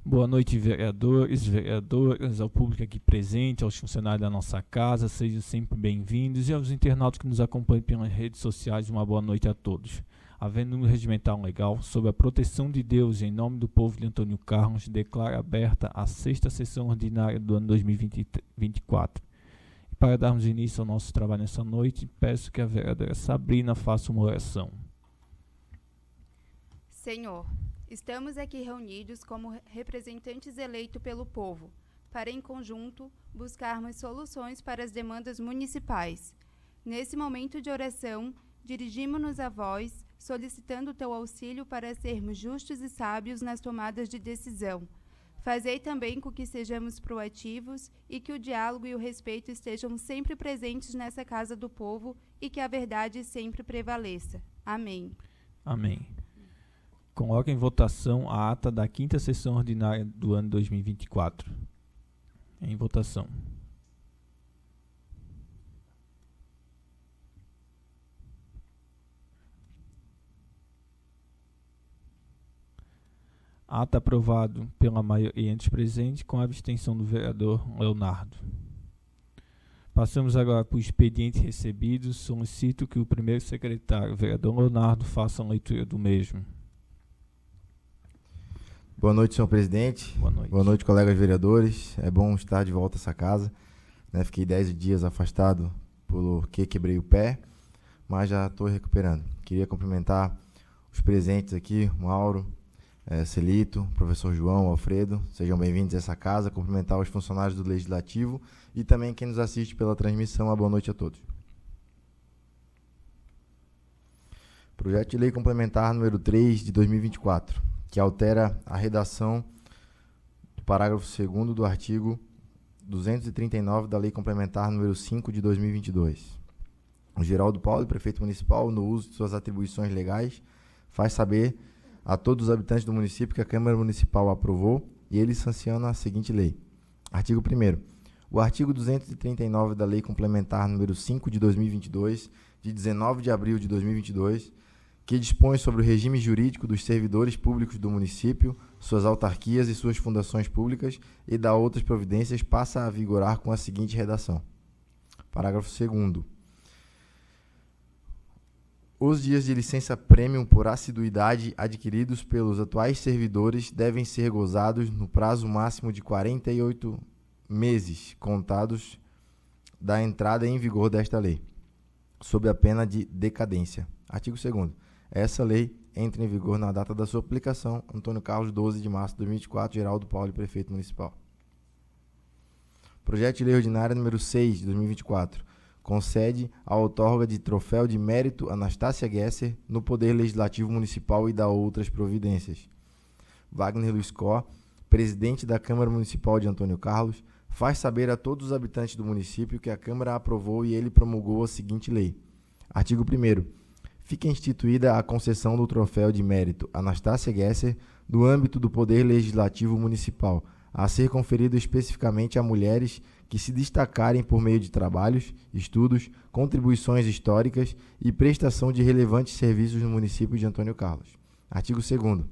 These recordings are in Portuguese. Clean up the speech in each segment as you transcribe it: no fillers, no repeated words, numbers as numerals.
Boa noite, vereadores, vereadoras, ao público aqui presente, aos funcionários da nossa casa, sejam sempre bem-vindos, e aos internautas que nos acompanham pelas redes sociais, uma boa noite a todos. Havendo um regimental legal, sob a proteção de Deus, em nome do povo de Antônio Carlos, declara aberta a 6ª sessão ordinária do ano 2024. E para darmos início ao nosso trabalho nessa noite, peço que a vereadora Sabrina faça uma oração. Senhor, estamos aqui reunidos como representantes eleitos pelo povo, para em conjunto buscarmos soluções para as demandas municipais. Nesse momento de oração, dirigimos-nos a vós, solicitando o teu auxílio para sermos justos e sábios nas tomadas de decisão. Fazei também com que sejamos proativos e que o diálogo e o respeito estejam sempre presentes nessa casa do povo e que a verdade sempre prevaleça. Amém. Amém. Coloco em votação a ata da 5ª sessão ordinária do ano 2024. Em votação. Ata aprovado pela maioria entre os presentes, com a abstenção do vereador Leonardo. Passamos agora para o expediente recebido. Solicito que o primeiro secretário, o vereador Leonardo, faça a leitura do mesmo. Boa noite, senhor presidente. Boa noite. Boa noite, colegas vereadores. É bom estar de volta a essa casa. Fiquei 10 dias afastado porque quebrei o pé, mas já estou recuperando. Queria cumprimentar os presentes aqui, Mauro, Celito, professor João, Alfredo. Sejam bem-vindos a essa casa. Cumprimentar os funcionários do Legislativo e também quem nos assiste pela transmissão. Uma boa noite a todos. Projeto de Lei Complementar número 3 de 2024. Que altera a redação do parágrafo 2º do artigo 239 da Lei Complementar número 5 de 2022. O Geraldo Paulo, prefeito municipal, no uso de suas atribuições legais, faz saber a todos os habitantes do município que a Câmara Municipal aprovou e ele sanciona a seguinte lei. Artigo 1º. O artigo 239 da Lei Complementar número 5 de 2022, de 19 de abril de 2022, que dispõe sobre o regime jurídico dos servidores públicos do município, suas autarquias e suas fundações públicas e da outras providências, passa a vigorar com a seguinte redação. Parágrafo 2º. Os dias de licença premium por assiduidade adquiridos pelos atuais servidores devem ser gozados no prazo máximo de 48 meses, contados da entrada em vigor desta lei, sob a pena de decadência. Artigo 2º. Essa lei entra em vigor na data da sua aplicação. Antônio Carlos, 12 de março de 2024, Geraldo Paulo, prefeito municipal. Projeto de Lei Ordinária número 6 de 2024. Concede a outorga de troféu de mérito Anastácia Gesser no Poder Legislativo Municipal e da outras providências. Wagner Luiz Có, presidente da Câmara Municipal de Antônio Carlos, faz saber a todos os habitantes do município que a Câmara aprovou e ele promulgou a seguinte lei. Artigo 1º. Fica instituída a concessão do troféu de mérito Anastácia Gesser no âmbito do Poder Legislativo Municipal, a ser conferido especificamente a mulheres que se destacarem por meio de trabalhos, estudos, contribuições históricas e prestação de relevantes serviços no município de Antônio Carlos. Artigo 2º.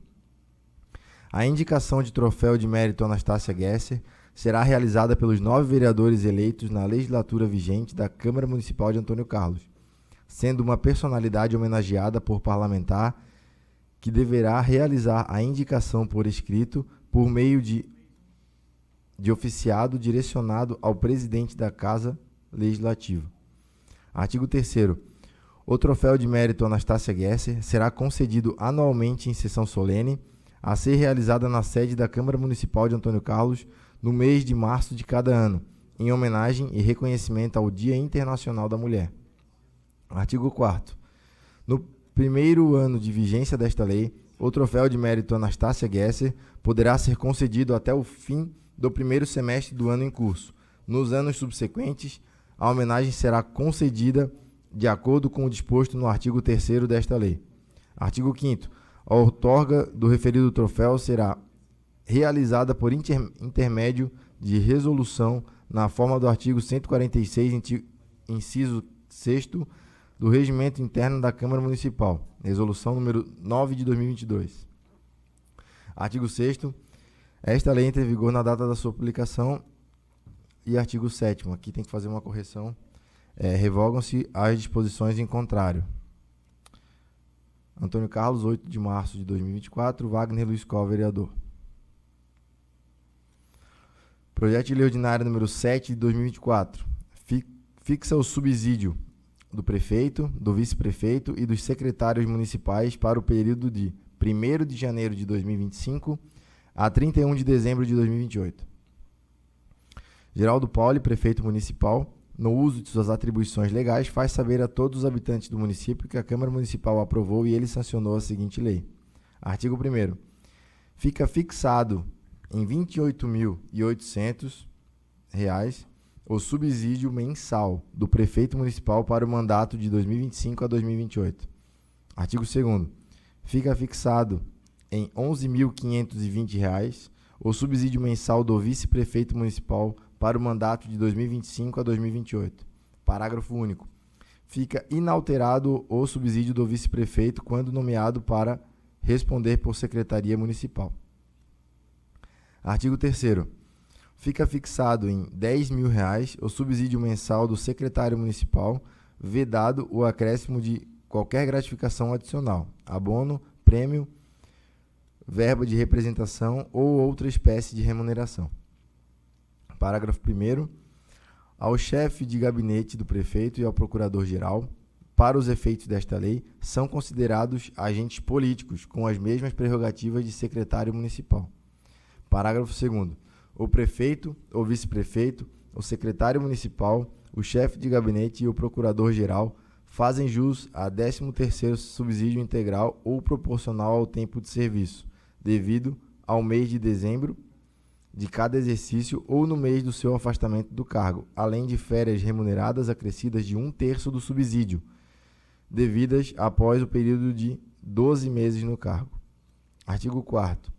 A indicação de troféu de mérito Anastácia Gesser será realizada pelos 9 vereadores eleitos na legislatura vigente da Câmara Municipal de Antônio Carlos, sendo uma personalidade homenageada por parlamentar que deverá realizar a indicação por escrito por meio de oficiado direcionado ao presidente da Casa Legislativa. Artigo 3º. O troféu de mérito Anastácia Gesser será concedido anualmente em sessão solene, a ser realizada na sede da Câmara Municipal de Antônio Carlos no mês de março de cada ano, em homenagem e reconhecimento ao Dia Internacional da Mulher. Artigo 4º. No primeiro ano de vigência desta lei, o troféu de mérito Anastácia Gesser poderá ser concedido até o fim do primeiro semestre do ano em curso. Nos anos subsequentes, a homenagem será concedida de acordo com o disposto no artigo 3º desta lei. Artigo 5º. A outorga do referido troféu será realizada por intermédio de resolução na forma do artigo 146, inciso 6º, do Regimento Interno da Câmara Municipal, resolução número 9 de 2022. Artigo 6º. Esta lei entra em vigor na data da sua publicação. E artigo 7º, aqui tem que fazer uma correção. Revogam-se as disposições em contrário. Antônio Carlos, 8 de março de 2024. Wagner Luiz Col, vereador. Projeto de lei ordinária número 7 de 2024. Fixa o subsídio do prefeito, do vice-prefeito e dos secretários municipais para o período de 1º de janeiro de 2025 a 31 de dezembro de 2028. Geraldo Pauli, prefeito municipal, no uso de suas atribuições legais, faz saber a todos os habitantes do município que a Câmara Municipal aprovou e ele sancionou a seguinte lei. Artigo 1º. Fica fixado em R$ 28.800 o subsídio mensal do prefeito municipal para o mandato de 2025 a 2028. Artigo 2º. Fica fixado em R$ 11.520 o subsídio mensal do vice-prefeito municipal para o mandato de 2025 a 2028. Parágrafo único. Fica inalterado o subsídio do vice-prefeito quando nomeado para responder por secretaria municipal. Artigo 3º. Fica fixado em R$ 10.000 o subsídio mensal do secretário municipal, vedado o acréscimo de qualquer gratificação adicional, abono, prêmio, verba de representação ou outra espécie de remuneração. Parágrafo 1º. Ao chefe de gabinete do prefeito e ao procurador-geral, para os efeitos desta lei, são considerados agentes políticos com as mesmas prerrogativas de secretário municipal. Parágrafo 2º. O prefeito, o vice-prefeito, o secretário municipal, o chefe de gabinete e o procurador-geral fazem jus a 13º subsídio integral ou proporcional ao tempo de serviço, devido ao mês de dezembro de cada exercício ou no mês do seu afastamento do cargo, além de férias remuneradas acrescidas de 1/3 do subsídio, devidas após o período de 12 meses no cargo. Artigo 4º.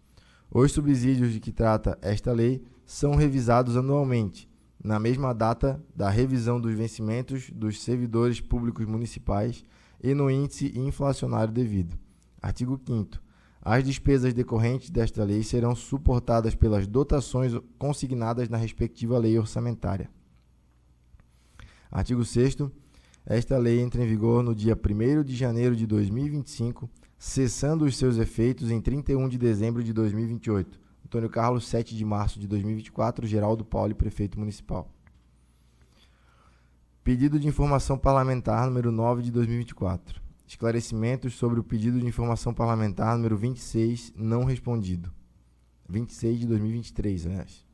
Os subsídios de que trata esta lei são revisados anualmente, na mesma data da revisão dos vencimentos dos servidores públicos municipais e no índice inflacionário devido. Artigo 5º. As despesas decorrentes desta lei serão suportadas pelas dotações consignadas na respectiva lei orçamentária. Artigo 6º. Esta lei entra em vigor no dia 1º de janeiro de 2025, cessando os seus efeitos em 31 de dezembro de 2028. Antônio Carlos, 7 de março de 2024, Geraldo Pauli, prefeito municipal. Pedido de informação parlamentar número 9 de 2024. Esclarecimentos sobre o pedido de informação parlamentar número 26, não respondido. 26 de 2023, aliás.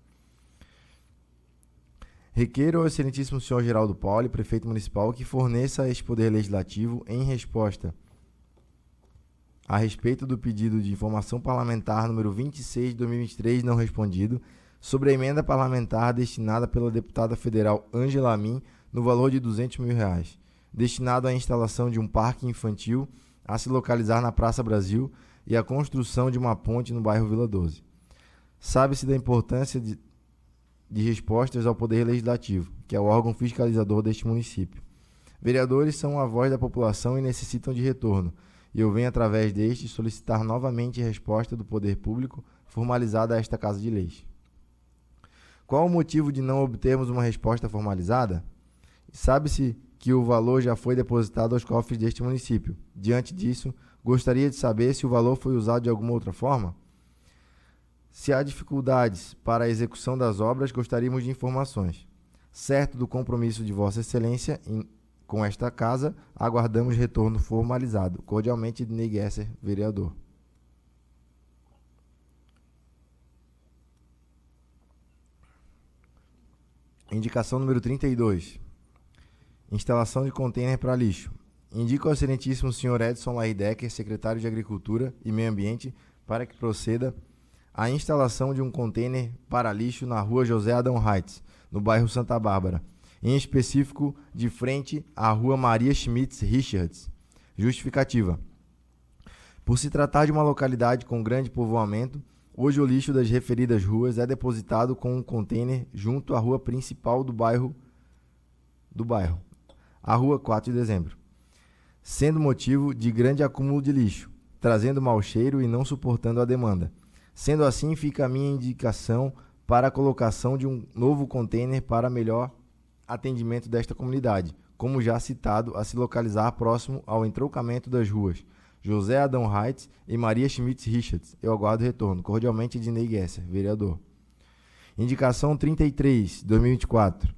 Requeiro ao excelentíssimo senhor Geraldo Pauli, prefeito municipal, que forneça a este Poder Legislativo, em resposta a respeito do pedido de informação parlamentar número 26 de 2023, não respondido, sobre a emenda parlamentar destinada pela deputada federal Ângela Amin, no valor de R$ 200 mil, destinado à instalação de um parque infantil a se localizar na Praça Brasil e à construção de uma ponte no bairro Vila 12. Sabe-se da importância de respostas ao Poder Legislativo, que é o órgão fiscalizador deste município. Vereadores são a voz da população e necessitam de retorno, e eu venho, através deste, solicitar novamente a resposta do Poder Público formalizada a esta Casa de Leis. Qual o motivo de não obtermos uma resposta formalizada? Sabe-se que o valor já foi depositado aos cofres deste município. Diante disso, gostaria de saber se o valor foi usado de alguma outra forma. Se há dificuldades para a execução das obras, gostaríamos de informações. Certo do compromisso de Vossa Excelência com esta casa, aguardamos retorno formalizado. Cordialmente, Ednei Gesser, vereador. Indicação número 32. Instalação de contêiner para lixo. Indico ao excelentíssimo senhor Edson Laidecker, secretário de Agricultura e Meio Ambiente, para que proceda a instalação de um contêiner para lixo na rua José Adão Reitz, no bairro Santa Bárbara, em específico de frente à rua Maria Schmitz Richards. Justificativa. Por se tratar de uma localidade com grande povoamento, hoje o lixo das referidas ruas é depositado com um contêiner junto à rua principal do bairro, a rua 4 de dezembro, sendo motivo de grande acúmulo de lixo, trazendo mau cheiro e não suportando a demanda. Sendo assim, fica a minha indicação para a colocação de um novo container para melhor atendimento desta comunidade, como já citado, a se localizar próximo ao entroncamento das ruas José Adão Reitz e Maria Schmitz Richards. Eu aguardo retorno. Cordialmente, Ednei Gesser, vereador. Indicação 33, 2024.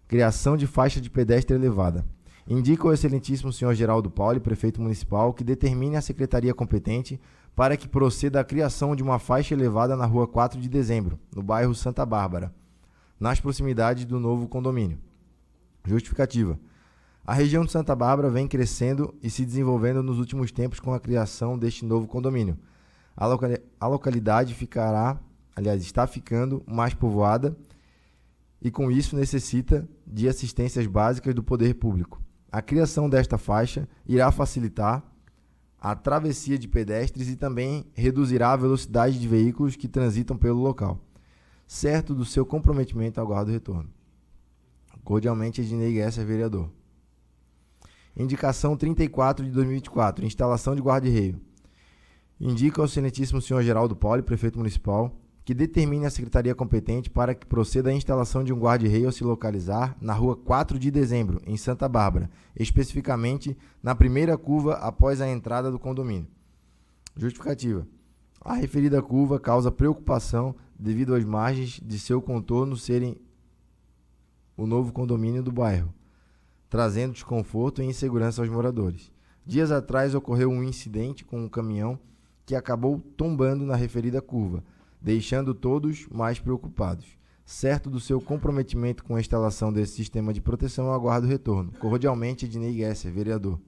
Criação de faixa de pedestre elevada. Indica o excelentíssimo senhor Geraldo Pauli, prefeito municipal, que determine a secretaria competente para que proceda a criação de uma faixa elevada na rua 4 de dezembro, no bairro Santa Bárbara, nas proximidades do novo condomínio. Justificativa. A região de Santa Bárbara vem crescendo e se desenvolvendo nos últimos tempos com a criação deste novo condomínio. A localidade está ficando mais povoada e com isso necessita de assistências básicas do poder público. A criação desta faixa irá facilitar a travessia de pedestres e também reduzirá a velocidade de veículos que transitam pelo local. Certo do seu comprometimento, aguardo o retorno. Cordialmente, Ednei Gesser, vereador. Indicação 34 de 2024, instalação de guarda-reio. Indica ao excelentíssimo senhor Geraldo Pauli, prefeito municipal, que determine a secretaria competente para que proceda a instalação de um guarda-reio a se localizar na rua 4 de dezembro, em Santa Bárbara, especificamente na primeira curva após a entrada do condomínio. Justificativa. A referida curva causa preocupação devido às margens de seu contorno serem o novo condomínio do bairro, trazendo desconforto e insegurança aos moradores. Dias atrás ocorreu um incidente com um caminhão que acabou tombando na referida curva, deixando todos mais preocupados. Certo do seu comprometimento com a instalação desse sistema de proteção, eu aguardo o retorno. Cordialmente, Ednei Gesser, vereador.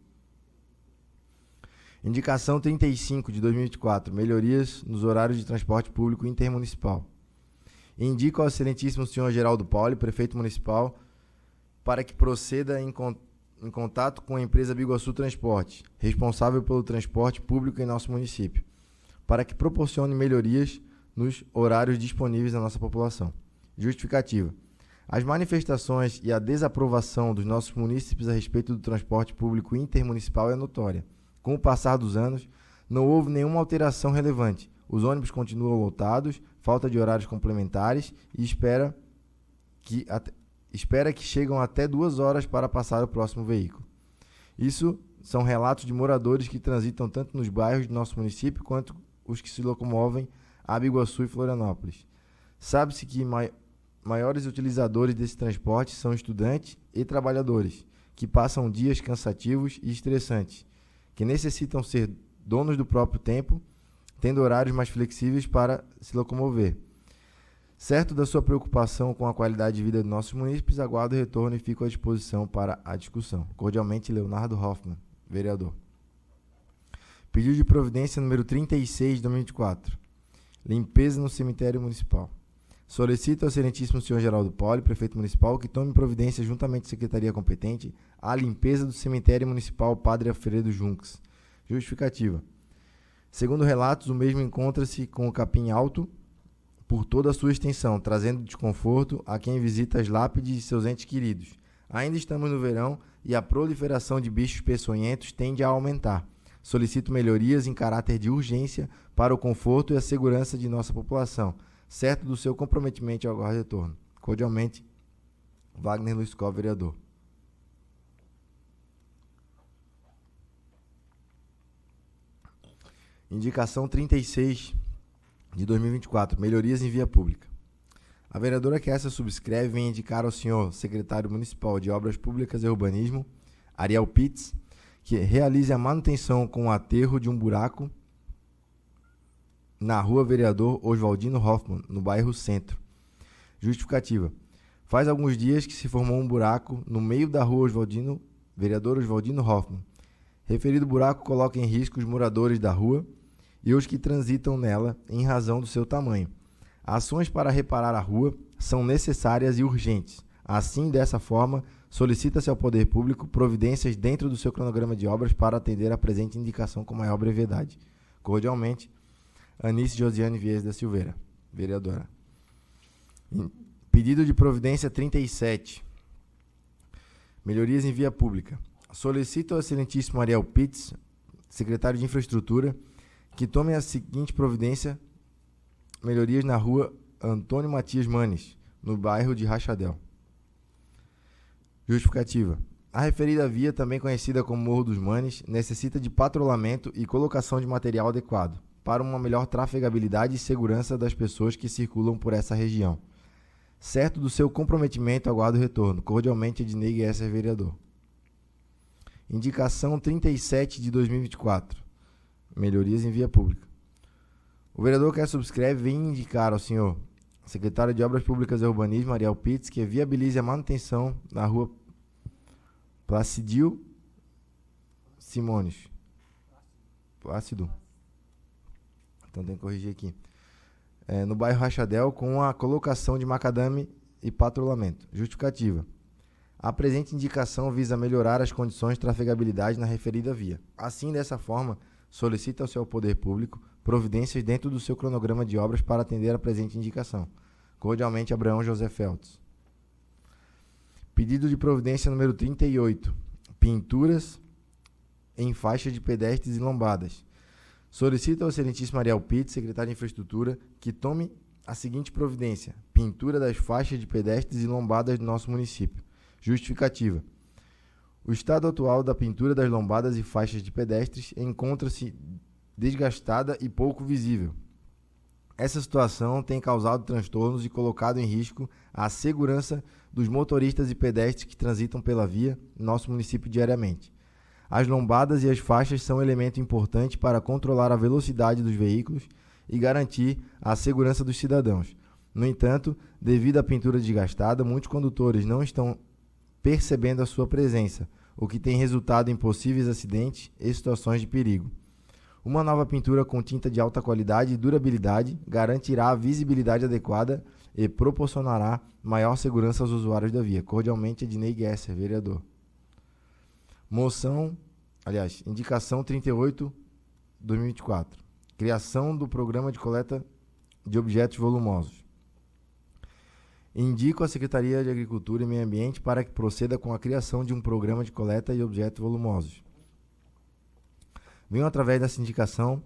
Indicação 35 de 2024, melhorias nos horários de transporte público intermunicipal. Indica ao excelentíssimo senhor Geraldo Pauli, prefeito municipal, para que proceda em contato com a empresa Biguaçu Transporte, responsável pelo transporte público em nosso município, para que proporcione melhorias nos horários disponíveis à nossa população. Justificativa. As manifestações e a desaprovação dos nossos munícipes a respeito do transporte público intermunicipal é notória. Com o passar dos anos, não houve nenhuma alteração relevante. Os ônibus continuam lotados, falta de horários complementares e espera que chegam até 2 horas para passar o próximo veículo. Isso são relatos de moradores que transitam tanto nos bairros do nosso município quanto os que se locomovem a Biguaçu e Florianópolis. Sabe-se que maiores utilizadores desse transporte são estudantes e trabalhadores, que passam dias cansativos e estressantes, que necessitam ser donos do próprio tempo, tendo horários mais flexíveis para se locomover. Certo da sua preocupação com a qualidade de vida dos nossos munícipes, aguardo o retorno e fico à disposição para a discussão. Cordialmente, Leonardo Hoffmann, vereador. Pedido de providência número 36 de 2024. Limpeza no cemitério municipal. Solicito ao excelentíssimo senhor Geraldo Pauli, prefeito municipal, que tome providência juntamente à secretaria competente à limpeza do cemitério municipal Padre Alfredo Junques. Justificativa. Segundo relatos, o mesmo encontra-se com o capim alto por toda a sua extensão, trazendo desconforto a quem visita as lápides de seus entes queridos. Ainda estamos no verão e a proliferação de bichos peçonhentos tende a aumentar. Solicito melhorias em caráter de urgência para o conforto e a segurança de nossa população. Certo do seu comprometimento ao aguardo retorno. Cordialmente, Wagner Luiz Cov, vereador. Indicação 36 de 2024, melhorias em via pública. A vereadora que essa subscreve vem indicar ao senhor secretário municipal de Obras Públicas e Urbanismo, Ariel Pitts, que realize a manutenção com o aterro de um buraco na rua Vereador Oswaldino Hoffmann, no bairro Centro. Justificativa. Faz alguns dias que se formou um buraco no meio da rua Vereador Oswaldino Hoffmann. Referido buraco coloca em risco os moradores da rua e os que transitam nela em razão do seu tamanho. Ações para reparar a rua são necessárias e urgentes. Assim, dessa forma, solicita-se ao poder público providências dentro do seu cronograma de obras para atender a presente indicação com maior brevidade. Cordialmente, Anice Josiane Vieira da Silveira, vereadora. Pedido de providência 37. Melhorias em via pública. Solicito ao excelentíssimo Ariel Pitts, secretário de Infraestrutura, que tome a seguinte providência melhorias na rua Antônio Matias Manes, no bairro de Rachadel. Justificativa. A referida via, também conhecida como Morro dos Manes, necessita de patrulhamento e colocação de material adequado para uma melhor trafegabilidade e segurança das pessoas que circulam por essa região. Certo do seu comprometimento, aguardo o retorno. Cordialmente, Ednei Guesser, vereador. Indicação 37 de 2024. Melhorias em via pública. O vereador que a subscreve vem indicar ao senhor secretário de Obras Públicas e Urbanismo, Ariel Pitts, que viabilize a manutenção da rua Placidio Simones. Plácido. Então tem que corrigir aqui. No bairro Rachadel, com a colocação de macadame e patrulhamento. Justificativa. A presente indicação visa melhorar as condições de trafegabilidade na referida via. Assim, dessa forma, solicita ao seu poder público providências dentro do seu cronograma de obras para atender a presente indicação. Cordialmente, Abraão José Feltz. Pedido de providência número 38. Pinturas em faixa de pedestres e lombadas. Solicita ao excelentíssimo Ariel Pitts, secretário de Infraestrutura, que tome a seguinte providência: pintura das faixas de pedestres e lombadas do nosso município. Justificativa. O estado atual da pintura das lombadas e faixas de pedestres encontra-se desgastada e pouco visível. Essa situação tem causado transtornos e colocado em risco a segurança dos motoristas e pedestres que transitam pela via em nosso município diariamente. As lombadas e as faixas são elemento importante para controlar a velocidade dos veículos e garantir a segurança dos cidadãos. No entanto, devido à pintura desgastada, muitos condutores não estão percebendo a sua presença, o que tem resultado em possíveis acidentes e situações de perigo. Uma nova pintura com tinta de alta qualidade e durabilidade garantirá a visibilidade adequada e proporcionará maior segurança aos usuários da via. Cordialmente, Ednei Guesser, vereador. Indicação 38, 2024. Criação do programa de coleta de objetos volumosos. Indico à Secretaria de Agricultura e Meio Ambiente para que proceda com a criação de um programa de coleta de objetos volumosos. Venho, através dessa indicação,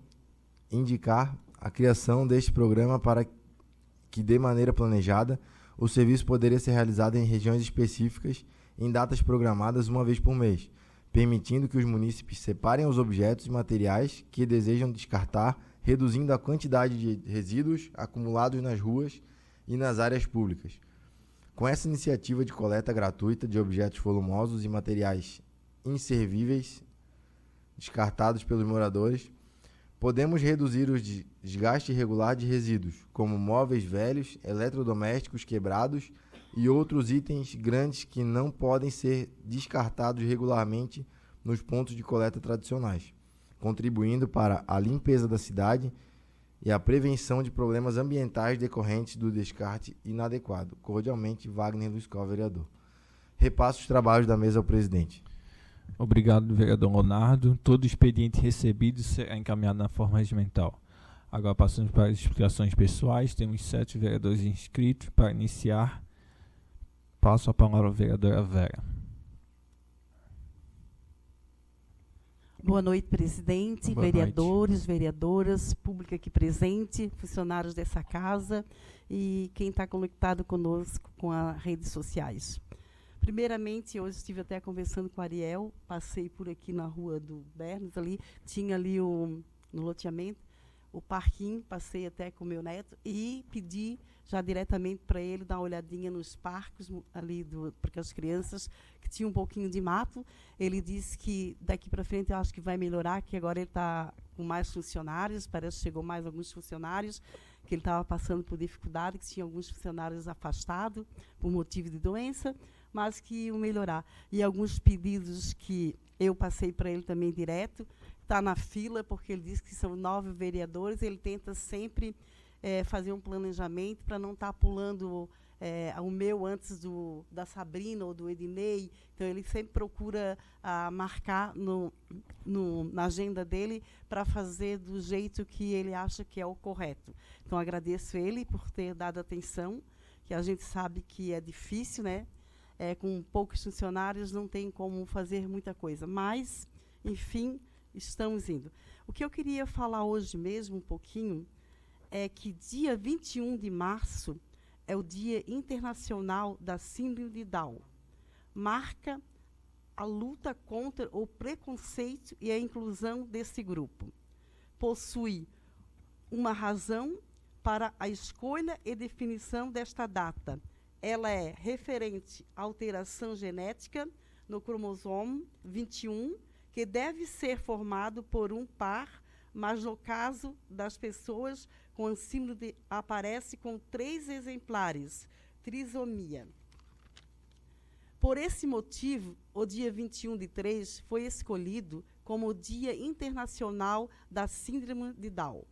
indicar a criação deste programa para que, de maneira planejada, o serviço poderia ser realizado em regiões específicas, em datas programadas uma vez por mês, permitindo que os munícipes separem os objetos e materiais que desejam descartar, reduzindo a quantidade de resíduos acumulados nas ruas e nas áreas públicas. Com essa iniciativa de coleta gratuita de objetos volumosos e materiais inservíveis descartados pelos moradores, podemos reduzir o desgaste irregular de resíduos, como móveis velhos, eletrodomésticos quebrados e outros itens grandes que não podem ser descartados regularmente nos pontos de coleta tradicionais, contribuindo para a limpeza da cidade e a prevenção de problemas ambientais decorrentes do descarte inadequado. Cordialmente, Wagner Luiz Col, vereador. Repasso os trabalhos da mesa ao presidente. Obrigado, vereador Leonardo. Todo expediente recebido será encaminhado na forma regimental. Agora passamos para as explicações pessoais. Temos 7 vereadores inscritos. Para iniciar, passo a palavra à vereadora Vera. Boa noite, presidente, Boa vereadores, noite. Vereadoras, público aqui presente, funcionários dessa casa e quem está conectado conosco com as redes sociais. Primeiramente, hoje estive até conversando com o Ariel, passei por aqui na rua do Bernes, ali, tinha ali no loteamento, o parquinho, passei até com o meu neto e pedi já diretamente para ele dar uma olhadinha nos parques ali, porque as crianças que tinham um pouquinho de mato, ele disse que daqui para frente eu acho que vai melhorar, que agora ele está com mais funcionários, parece que chegou mais alguns funcionários, que ele estava passando por dificuldade, que tinha alguns funcionários afastados por motivo de doença, mas que iam melhorar. E alguns pedidos que eu passei para ele também direto, está na fila, porque ele disse que são 9 vereadores, ele tenta sempre fazer um planejamento para não estar pulando o meu antes da Sabrina ou do Ednei. Então, ele sempre procura marcar na agenda dele para fazer do jeito que ele acha que é o correto. Então, agradeço ele por ter dado atenção, que a gente sabe que é difícil, né? Com poucos funcionários não tem como fazer muita coisa, mas, enfim, estamos indo. O que eu queria falar hoje mesmo um pouquinho é que dia 21 de março é o Dia Internacional da Síndrome de Down. Marca a luta contra o preconceito e a inclusão desse grupo. Possui uma razão para a escolha e definição desta data. Ela é referente à alteração genética no cromossomo 21, que deve ser formado por um par, mas no caso das pessoas com síndrome aparece com 3 exemplares, trissomia. Por esse motivo, o dia 21/3 foi escolhido como o Dia Internacional da Síndrome de Down.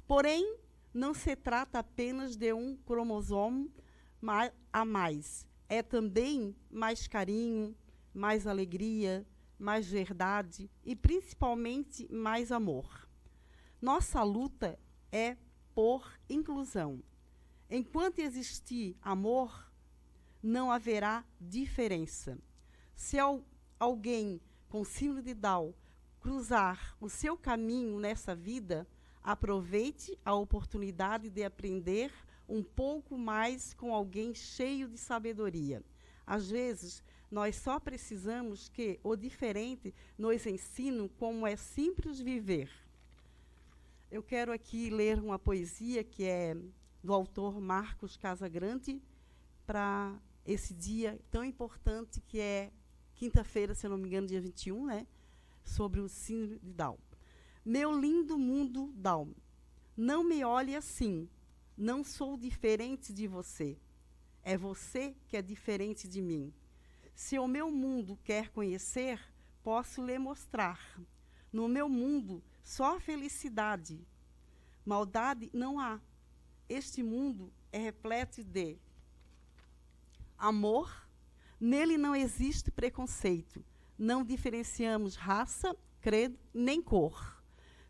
Porém, não se trata apenas de um cromossomo a mais. É também mais carinho, mais alegria, mais verdade e, principalmente, mais amor. Nossa luta é por inclusão. Enquanto existir amor, não haverá diferença. Se alguém com síndrome de Down cruzar o seu caminho nessa vida, aproveite a oportunidade de aprender um pouco mais com alguém cheio de sabedoria. Às vezes, nós só precisamos que o diferente nos ensine como é simples viver. Eu quero aqui ler uma poesia que é do autor Marcos Casagrande para esse dia tão importante que é quinta-feira, se eu não me engano, dia 21, né? Sobre o síndrome de Down. Meu lindo mundo Down, não me olhe assim, não sou diferente de você. É você que é diferente de mim. Se o meu mundo quer conhecer, posso lhe mostrar. No meu mundo, só felicidade. Maldade não há. Este mundo é repleto de amor. Nele não existe preconceito. Não diferenciamos raça, credo, nem cor.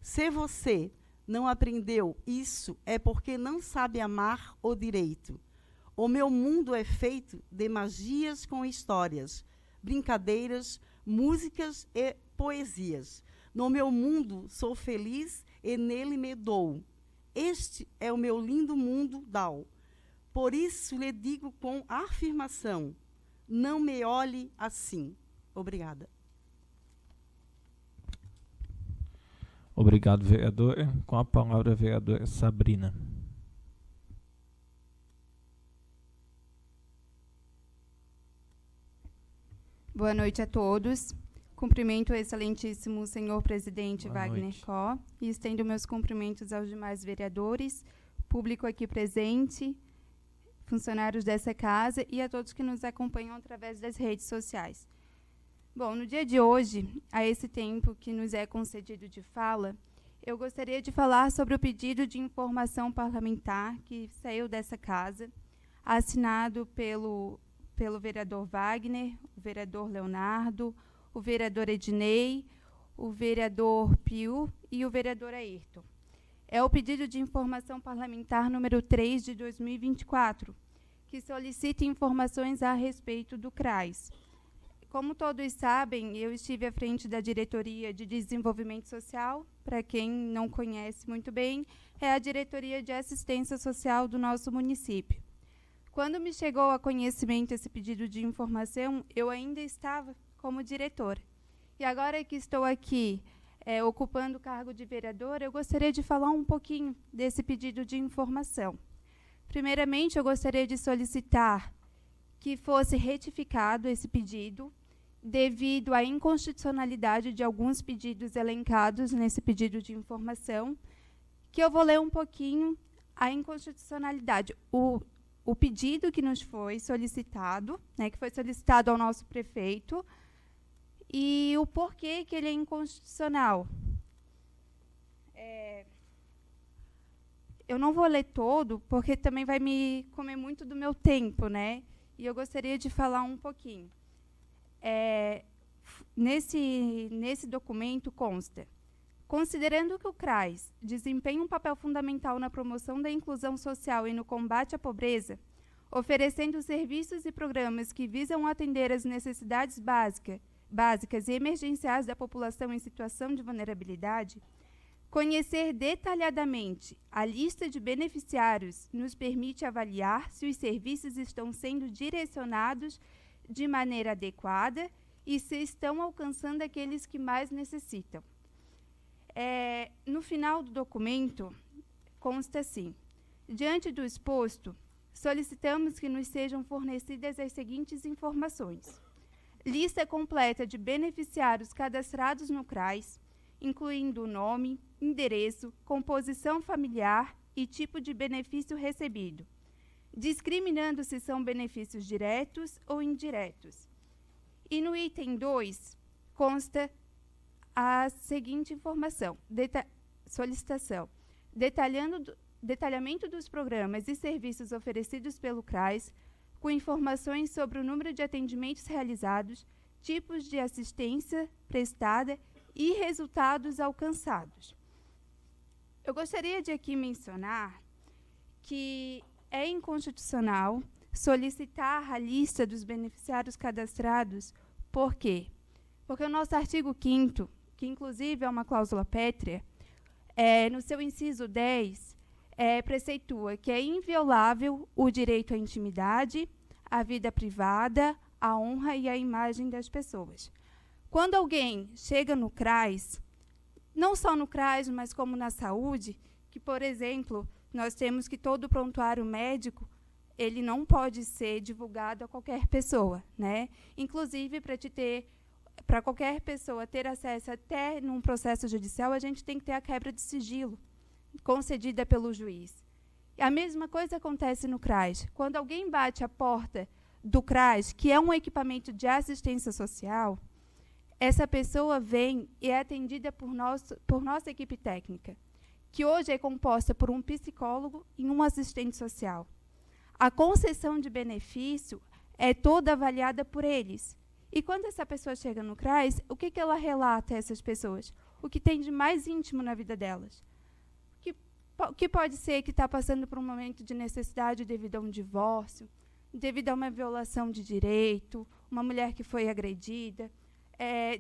Se você não aprendeu isso, é porque não sabe amar o direito. O meu mundo é feito de magias com histórias, brincadeiras, músicas e poesias. No meu mundo sou feliz e nele me dou. Este é o meu lindo mundo Down. Por isso lhe digo com afirmação, não me olhe assim. Obrigada. Obrigado, vereadora. Com a palavra, a vereadora Sabrina. Boa noite a todos. Cumprimento o excelentíssimo senhor presidente Boa Wagner noite. Có e estendo meus cumprimentos aos demais vereadores, público aqui presente, funcionários dessa casa e a todos que nos acompanham através das redes sociais. Bom, no dia de hoje, a esse tempo que nos é concedido de fala, eu gostaria de falar sobre o pedido de informação parlamentar que saiu dessa casa, assinado pelo vereador Wagner, o vereador Leonardo, o vereador Ednei, o vereador Pio e o vereador Ayrton. É o pedido de informação parlamentar número 3 de 2024, que solicita informações a respeito do CRAS. Como todos sabem, eu estive à frente da Diretoria de Desenvolvimento Social. Para quem não conhece muito bem, é a Diretoria de Assistência Social do nosso município. Quando me chegou a conhecimento esse pedido de informação, eu ainda estava como diretora. E agora que estou aqui ocupando o cargo de vereadora, eu gostaria de falar um pouquinho desse pedido de informação. Primeiramente, eu gostaria de solicitar que fosse retificado esse pedido, devido à inconstitucionalidade de alguns pedidos elencados nesse pedido de informação, que eu vou ler um pouquinho a inconstitucionalidade. O pedido que nos foi solicitado, né, que foi solicitado ao nosso prefeito, e o porquê que ele é inconstitucional. Eu não vou ler todo, porque também vai me comer muito do meu tempo, né? E eu gostaria de falar um pouquinho. Nesse documento consta: considerando que o CRAS desempenha um papel fundamental na promoção da inclusão social e no combate à pobreza, oferecendo serviços e programas que visam atender às necessidades básicas e emergenciais da população em situação de vulnerabilidade, Conhecer detalhadamente a lista de beneficiários nos permite avaliar se os serviços estão sendo direcionados de maneira adequada e se estão alcançando aqueles que mais necessitam. No final do documento, consta assim: diante do exposto, solicitamos que nos sejam fornecidas as seguintes informações: lista completa de beneficiários cadastrados no CRAS, incluindo o nome, endereço, composição familiar e tipo de benefício recebido, discriminando se são benefícios diretos ou indiretos. E no item 2, consta a seguinte informação: solicitação, detalhamento dos programas e serviços oferecidos pelo CRAS, com informações sobre o número de atendimentos realizados, tipos de assistência prestada e resultados alcançados. Eu gostaria de aqui mencionar que é inconstitucional solicitar a lista dos beneficiários cadastrados. Por quê? Porque o nosso artigo 5º, que inclusive é uma cláusula pétrea, no seu inciso 10, preceitua que é inviolável o direito à intimidade, à vida privada, à honra e à imagem das pessoas. Quando alguém chega no CRAS, não só no CRAS, mas como na saúde, que, por exemplo, nós temos que todo prontuário médico, ele não pode ser divulgado a qualquer pessoa, né? Inclusive, para qualquer pessoa ter acesso até num processo judicial, a gente tem que ter a quebra de sigilo concedida pelo juiz. E a mesma coisa acontece no CRAS. Quando alguém bate a porta do CRAS, que é um equipamento de assistência social, essa pessoa vem e é atendida por nossa equipe técnica, que hoje é composta por um psicólogo e um assistente social. A concessão de benefício é toda avaliada por eles. E quando essa pessoa chega no CRAS, o que ela relata a essas pessoas? O que tem de mais íntimo na vida delas? Que pode ser que está passando por um momento de necessidade devido a um divórcio, devido a uma violação de direito, uma mulher que foi agredida,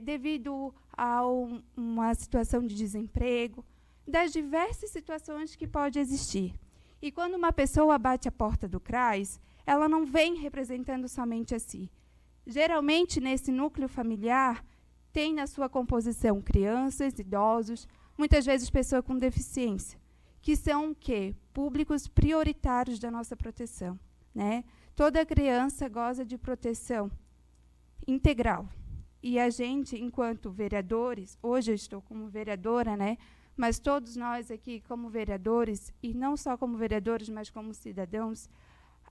devido a uma situação de desemprego, das diversas situações que pode existir. E quando uma pessoa bate a porta do CRAS, ela não vem representando somente a si. Geralmente, nesse núcleo familiar, tem na sua composição crianças, idosos, muitas vezes pessoas com deficiência, que são o quê? Públicos prioritários da nossa proteção, né? Toda criança goza de proteção integral. E a gente, enquanto vereadores, hoje eu estou como vereadora, né? Mas todos nós aqui, como vereadores, e não só como vereadores, mas como cidadãos,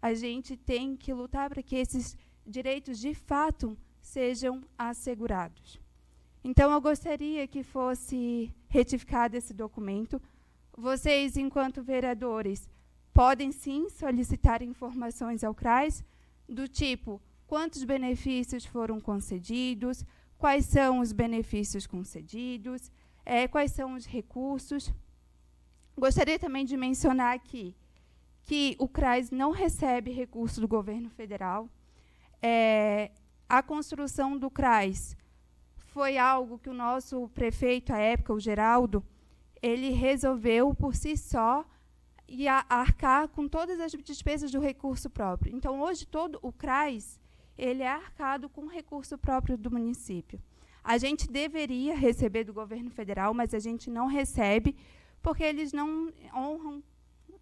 a gente tem que lutar para que esses direitos, de fato, sejam assegurados. Então, eu gostaria que fosse retificado esse documento. Vocês, enquanto vereadores, podem, sim, solicitar informações ao CRAS, do tipo: quantos benefícios foram concedidos, quais são os benefícios concedidos, quais são os recursos. Gostaria também de mencionar aqui que o CRAS não recebe recurso do governo federal. A construção do CRAS foi algo que o nosso prefeito, à época, o Geraldo, ele resolveu por si só e arcar com todas as despesas do recurso próprio. Então, hoje, todo o CRAS ele é arcado com recurso próprio do município. A gente deveria receber do governo federal, mas a gente não recebe, porque eles não honram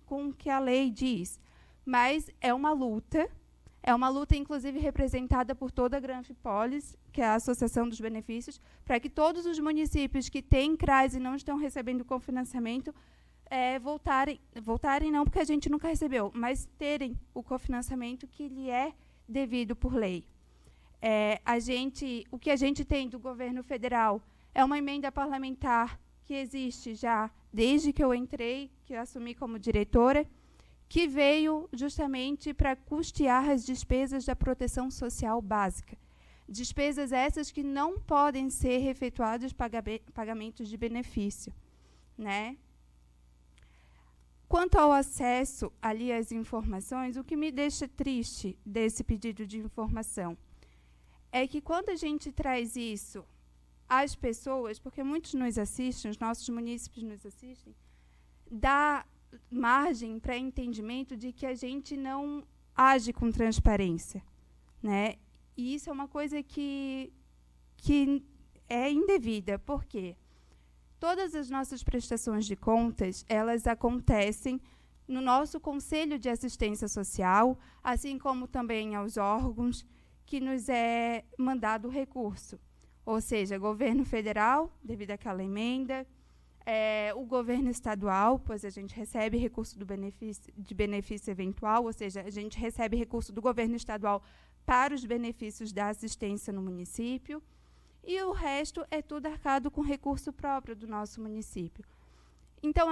com o que a lei diz. Mas é uma luta, inclusive, representada por toda a Granfipolis, que é a Associação dos Benefícios, para que todos os municípios que têm CRAS e não estão recebendo cofinanciamento, voltarem não, porque a gente nunca recebeu, mas terem o cofinanciamento que lhe é devido por lei. O que a gente tem do governo federal é uma emenda parlamentar que existe já desde que eu entrei, que eu assumi como diretora, que veio justamente para custear as despesas da proteção social básica. Despesas essas que não podem ser efetuados pagamentos de benefício, né? Quanto ao acesso ali às informações, o que me deixa triste desse pedido de informação é que, quando a gente traz isso às pessoas, porque muitos nos assistem, os nossos munícipes nos assistem, dá margem para entendimento de que a gente não age com transparência, né? E isso é uma coisa que é indevida. Por quê? Todas as nossas prestações de contas, elas acontecem no nosso Conselho de Assistência Social, assim como também aos órgãos que nos é mandado o recurso. Ou seja, governo federal, devido àquela emenda, o governo estadual, pois a gente recebe recurso de benefício eventual, ou seja, a gente recebe recurso do governo estadual para os benefícios da assistência no município, e o resto é tudo arcado com recurso próprio do nosso município. Então,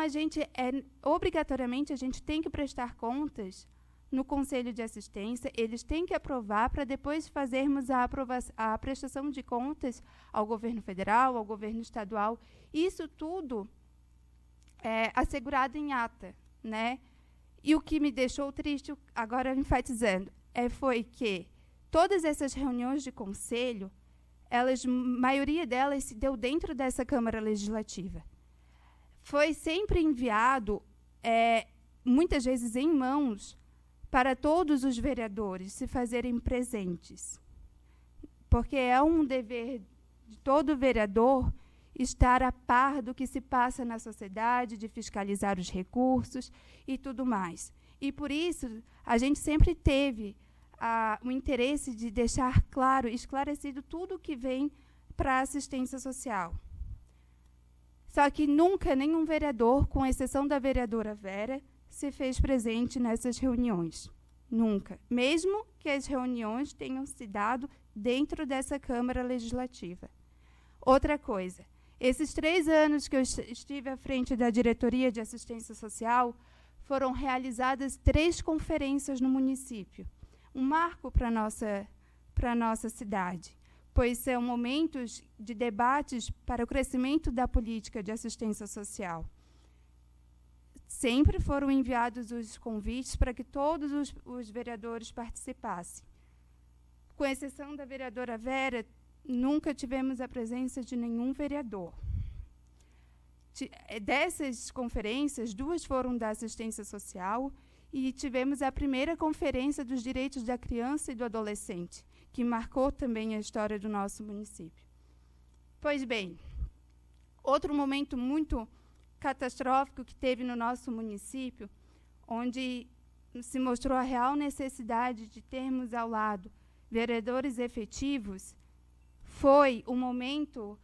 obrigatoriamente, a gente tem que prestar contas no Conselho de Assistência, eles têm que aprovar para depois fazermos a prestação de contas ao governo federal, ao governo estadual. Isso tudo é assegurado em ata, né? E o que me deixou triste, agora enfatizando, foi que todas essas reuniões de conselho, maioria delas se deu dentro dessa Câmara Legislativa. Foi sempre enviado, muitas vezes em mãos, para todos os vereadores se fazerem presentes. Porque é um dever de todo vereador estar a par do que se passa na sociedade, de fiscalizar os recursos e tudo mais. E, por isso, a gente sempre teve o interesse de deixar claro, esclarecido tudo o que vem para a assistência social. Só que nunca nenhum vereador, com exceção da vereadora Vera, se fez presente nessas reuniões. Nunca. Mesmo que as reuniões tenham se dado dentro dessa Câmara Legislativa. Outra coisa, esses 3 anos que eu estive à frente da Diretoria de Assistência Social, foram realizadas 3 conferências no município. Um marco para a nossa cidade, pois são momentos de debates para o crescimento da política de assistência social. Sempre foram enviados os convites para que todos os vereadores participassem. Com exceção da vereadora Vera, nunca tivemos a presença de nenhum vereador. Dessas conferências, 2 foram da assistência social e tivemos a primeira conferência dos direitos da criança e do adolescente, que marcou também a história do nosso município. Pois bem, outro momento muito catastrófico que teve no nosso município, onde se mostrou a real necessidade de termos ao lado vereadores efetivos, foi o momento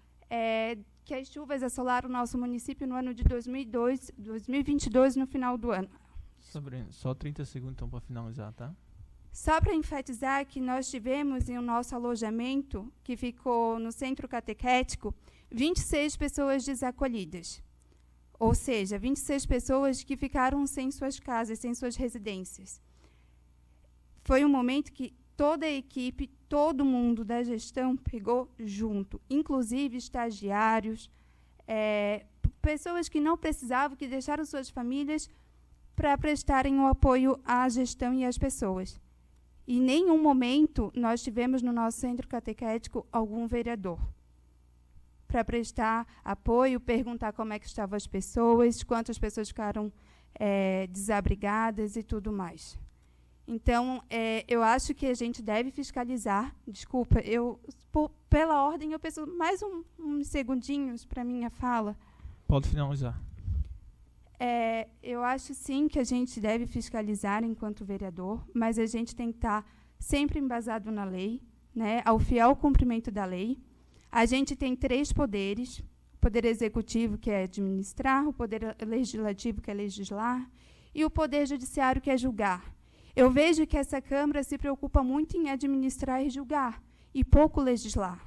que as chuvas assolaram o nosso município no ano de 2022, no final do ano. Sabrina, só 30 segundos então para finalizar, tá? Só para enfatizar que nós tivemos em o nosso alojamento, que ficou no centro catequético, 26 pessoas desacolhidas. Ou seja, 26 pessoas que ficaram sem suas casas, sem suas residências. Foi um momento que toda a equipe, todo mundo da gestão pegou junto, inclusive estagiários, pessoas que não precisavam, que deixaram suas famílias para prestarem o apoio à gestão e às pessoas. E em nenhum momento nós tivemos no nosso centro catequético algum vereador para prestar apoio, perguntar como é que estavam as pessoas, quantas pessoas ficaram desabrigadas e tudo mais. Então, eu acho que a gente deve fiscalizar. Desculpa, pela ordem, eu peço mais uns segundinhos para a minha fala. Pode finalizar. Eu acho, sim, que a gente deve fiscalizar enquanto vereador, mas a gente tem que estar sempre embasado na lei, né, ao fiel cumprimento da lei. A gente tem 3 poderes: o poder executivo, que é administrar, o poder legislativo, que é legislar, e o poder judiciário, que é julgar. Eu vejo que essa Câmara se preocupa muito em administrar e julgar, e pouco legislar.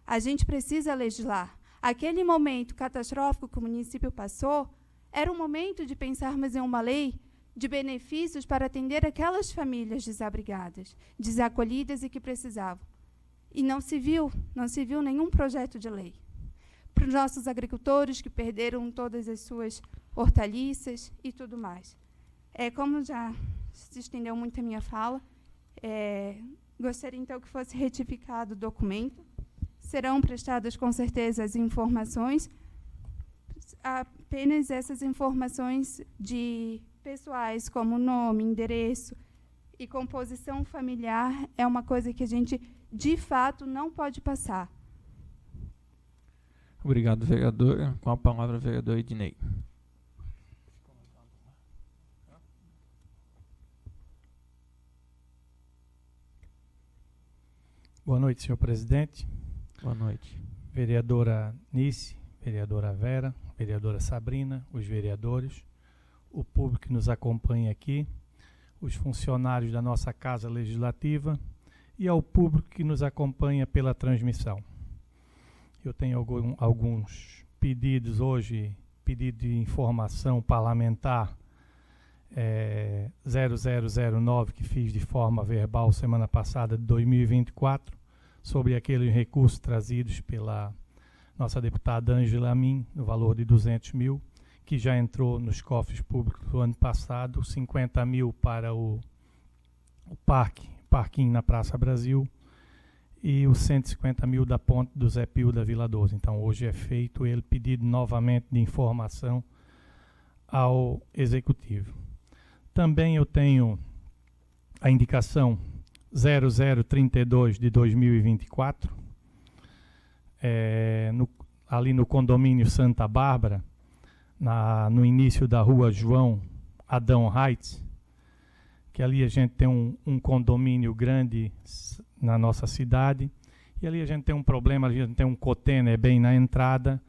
A gente precisa legislar. Aquele momento catastrófico que o município passou era um momento de pensarmos em uma lei de benefícios para atender aquelas famílias desabrigadas, desacolhidas e que precisavam. E não se viu nenhum projeto de lei. Para os nossos agricultores que perderam todas as suas hortaliças e tudo mais. Como já se estendeu muito a minha fala, gostaria então que fosse retificado o documento serão prestadas com certeza as informações, apenas essas informações de pessoais, como nome, endereço e composição familiar, é uma coisa que a gente, de fato, não pode passar. Obrigado, vereadora. Com a palavra, vereador Ednei. Boa noite, senhor presidente. Boa noite. Vereadora Nice, vereadora Vera, vereadora Sabrina, os vereadores, o público que nos acompanha aqui, os funcionários da nossa Casa Legislativa e ao público que nos acompanha pela transmissão. Eu tenho alguns pedidos hoje, pedido de informação parlamentar 0009, que fiz de forma verbal semana passada, de 2024, sobre aqueles recursos trazidos pela nossa deputada Ângela Amin, no valor de 200 mil, que já entrou nos cofres públicos do ano passado, 50 mil para o parquinho na Praça Brasil, e os 150 mil da ponte do Zé Pio da Vila 12. Então, hoje é feito ele pedido novamente de informação ao Executivo. Também eu tenho a indicação 0032 de 2024, ali no condomínio Santa Bárbara, no início da rua João Adão Heights, que ali a gente tem um condomínio grande na nossa cidade, e ali a gente tem um problema, a gente tem um container bem na entrada,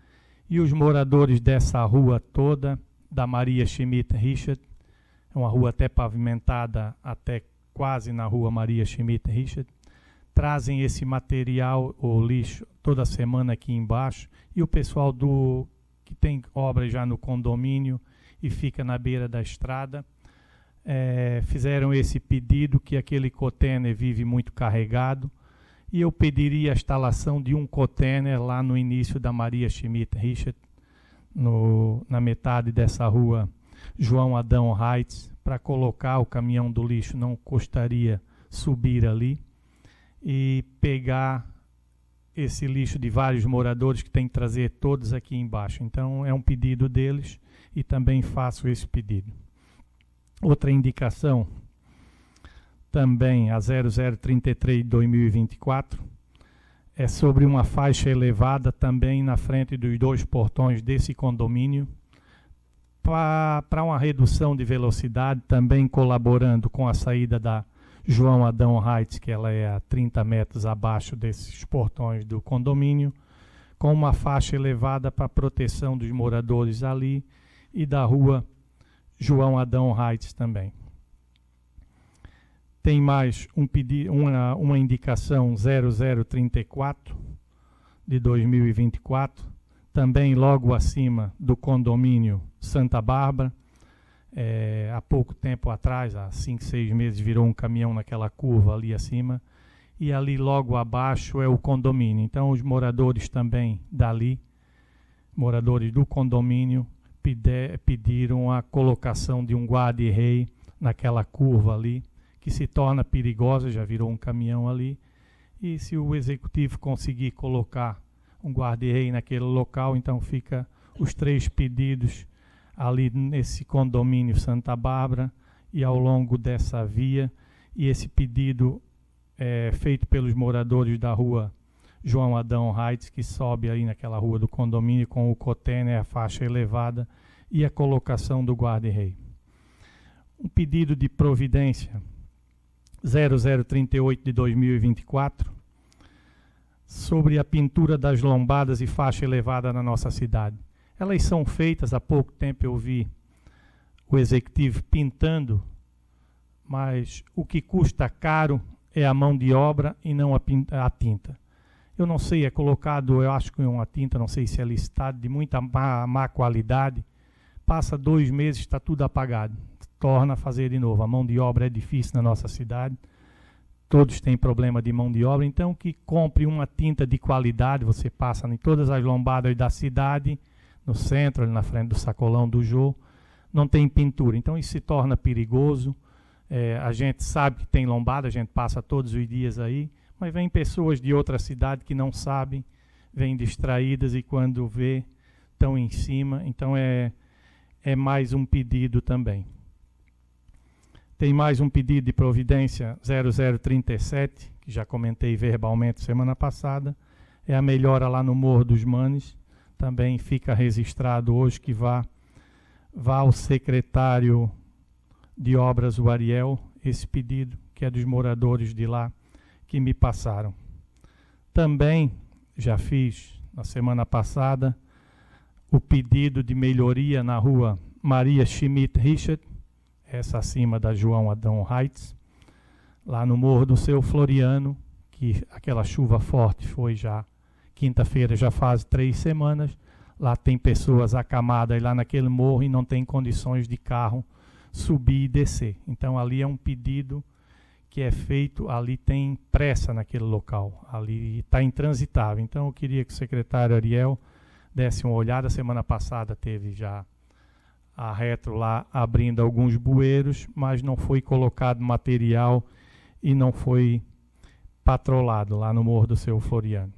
e os moradores dessa rua toda, da Maria Schmidt Richard, é uma rua até pavimentada, até quase na rua Maria Schmidt Richard, trazem esse material, o lixo, toda semana aqui embaixo, e o pessoal que tem obra já no condomínio e fica na beira da estrada, fizeram esse pedido, que aquele container vive muito carregado, e eu pediria a instalação de um container lá no início da Maria Schmidt Richard, na metade dessa rua João Adão Heights, para colocar o caminhão do lixo, não custaria subir ali, e pegar esse lixo de vários moradores que tem que trazer todos aqui embaixo. Então, é um pedido deles e também faço esse pedido. Outra indicação, também a 0033 de 2024, é sobre uma faixa elevada também na frente dos 2 portões desse condomínio, para uma redução de velocidade, também colaborando com a saída da João Adão Heights, que ela é a 30 metros abaixo desses portões do condomínio, com uma faixa elevada para proteção dos moradores ali e da rua João Adão Heights também. Tem mais uma indicação 0034 de 2024, também logo acima do condomínio Santa Bárbara. Há pouco tempo atrás, há 5, 6 meses, virou um caminhão naquela curva ali acima, e ali logo abaixo é o condomínio. Então, os moradores também dali, moradores do condomínio, pediram a colocação de um guarda-rei naquela curva ali, que se torna perigosa, já virou um caminhão ali, e se o Executivo conseguir colocar um guarda-rei naquele local, então fica os 3 pedidos ali nesse condomínio Santa Bárbara e ao longo dessa via, e esse pedido é feito pelos moradores da rua João Adão Heights, que sobe aí naquela rua do condomínio com o container, a faixa elevada e a colocação do guarda-rei. Um pedido de providência 0038 de 2024, sobre a pintura das lombadas e faixa elevada na nossa cidade. Elas são feitas, há pouco tempo eu vi o Executivo pintando, mas o que custa caro é a mão de obra e não a tinta. Eu não sei, é colocado, eu acho que é uma tinta, não sei se é listado, de muita má qualidade, passa 2 meses, está tudo apagado, torna a fazer de novo. A mão de obra é difícil na nossa cidade, todos têm problema de mão de obra, então que compre uma tinta de qualidade, você passa em todas as lombadas da cidade, no centro, ali na frente do sacolão do Jô, não tem pintura, então isso se torna perigoso. A gente sabe que tem lombada, a gente passa todos os dias aí, Mas vem pessoas de outra cidade que não sabem, vêm distraídas e quando vê, estão em cima. Então é mais um pedido também. Tem mais um pedido de providência 0037, que já comentei verbalmente semana passada. É a melhora lá no Morro dos Manes. Também fica registrado hoje que vá ao secretário de obras, o Ariel, esse pedido, que é dos moradores de lá, que me passaram. Também já fiz, na semana passada, o pedido de melhoria na rua Maria Schmidt Richard, essa acima da João Adão Heights, lá no Morro do Seu Floriano, que aquela chuva forte foi já quinta-feira, já faz 3 semanas. Lá tem pessoas acamadas lá naquele morro e não tem condições de carro subir e descer. Então ali é um pedido que é feito, ali tem pressa naquele local, ali está intransitável. Então eu queria que o secretário Ariel desse uma olhada. Semana passada teve já a Retro lá abrindo alguns bueiros, mas não foi colocado material e não foi patrolado lá no Morro do Seu Floriano.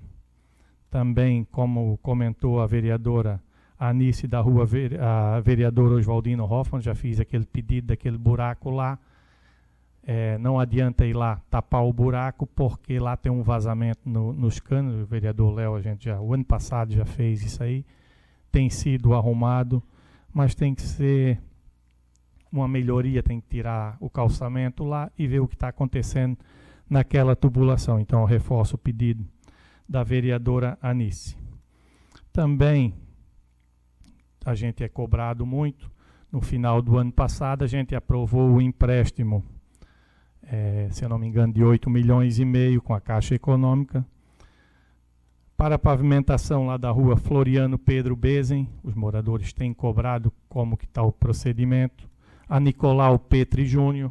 Também, como comentou a vereadora Anice da rua, a vereadora Oswaldino Hoffmann, já fiz aquele pedido daquele buraco lá. Não adianta ir lá tapar o buraco, porque lá tem um vazamento nos canos. O vereador Léo, o ano passado já fez isso aí. Tem sido arrumado, mas tem que ser uma melhoria, tem que tirar o calçamento lá e ver o que está acontecendo naquela tubulação. Então eu reforço o pedido da vereadora Anice. Também a gente é cobrado muito. No final do ano passado a gente aprovou o empréstimo, se eu não me engano, de 8,5 milhões com a Caixa Econômica para a pavimentação lá da rua Floriano Pedro Bezen. Os moradores têm cobrado como que está o procedimento. A Nicolau Petri Júnior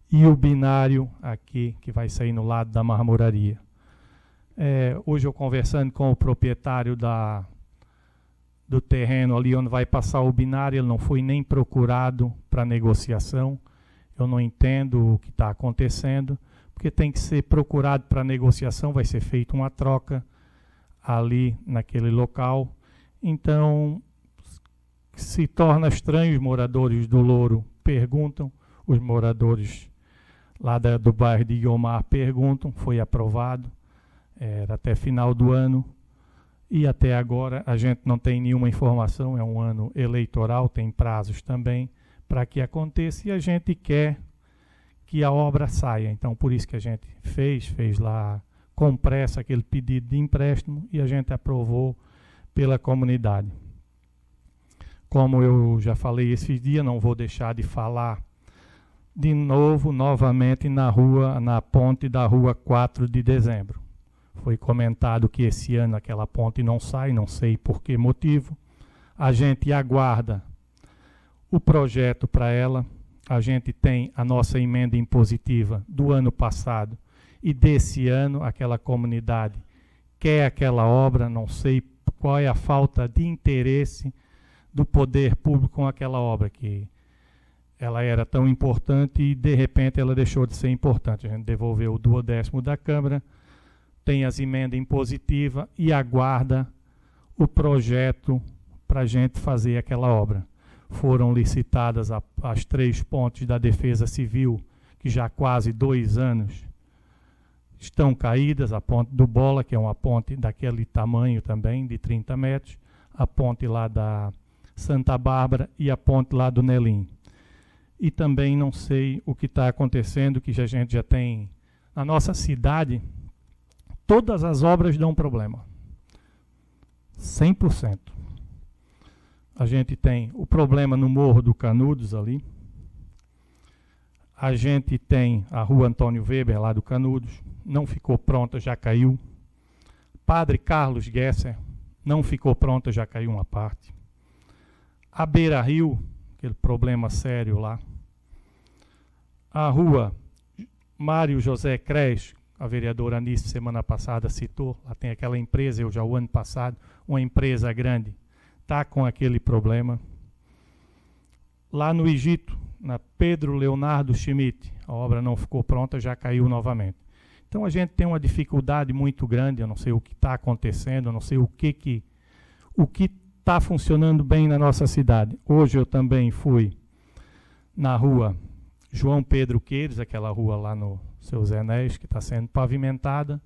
e o binário aqui, que vai sair no lado da marmoraria. Hoje eu conversando com o proprietário do terreno ali onde vai passar o binário, ele não foi nem procurado para negociação. Eu não entendo o que está acontecendo, porque tem que ser procurado para negociação, vai ser feita uma troca ali naquele local. Então, se torna estranho, os moradores do Louro perguntam, os moradores lá do bairro de Guiomar perguntam, foi aprovado, era até final do ano, e até agora a gente não tem nenhuma informação. É um ano eleitoral, tem prazos também para que aconteça, e a gente quer que a obra saia. Então, por isso que a gente fez lá com pressa aquele pedido de empréstimo e a gente aprovou pela comunidade. Como eu já falei esses dias, não vou deixar de falar de novo, novamente, na ponte da rua 4 de dezembro. Foi comentado que esse ano aquela ponte não sai, não sei por que motivo. A gente aguarda o projeto para ela. A gente tem a nossa emenda impositiva do ano passado e desse ano. Aquela comunidade quer aquela obra, não sei qual é a falta de interesse do poder público com aquela obra, que ela era tão importante e de repente ela deixou de ser importante. A gente devolveu o 12º da Câmara, tem as emendas impositivas e aguarda o projeto para a gente fazer aquela obra. Foram licitadas as 3 pontes da Defesa Civil, que já há quase 2 anos estão caídas. A ponte do Bola, que é uma ponte daquele tamanho também, de 30 metros, a ponte lá da Santa Bárbara e a ponte lá do Nelim. E também não sei o que está acontecendo, que a gente já tem na nossa cidade. Todas as obras dão problema, 100%. A gente tem o problema no Morro do Canudos ali. A gente tem a rua Antônio Weber lá do Canudos, não ficou pronta, já caiu. Padre Carlos Gesser, não ficou pronta, já caiu uma parte. A Beira Rio, aquele problema sério lá. A rua Mário José Cres, a vereadora Anice semana passada citou, lá tem aquela empresa, eu já o ano passado, uma empresa grande, está com aquele problema. Lá no Egito, na Pedro Leonardo Schmidt, a obra não ficou pronta, já caiu novamente. Então a gente tem uma dificuldade muito grande, eu não sei o que está acontecendo, eu não sei o que está funcionando bem na nossa cidade. Hoje eu também fui na rua João Pedro Queiros, aquela rua lá no Seu Zé Nés, que está sendo pavimentada.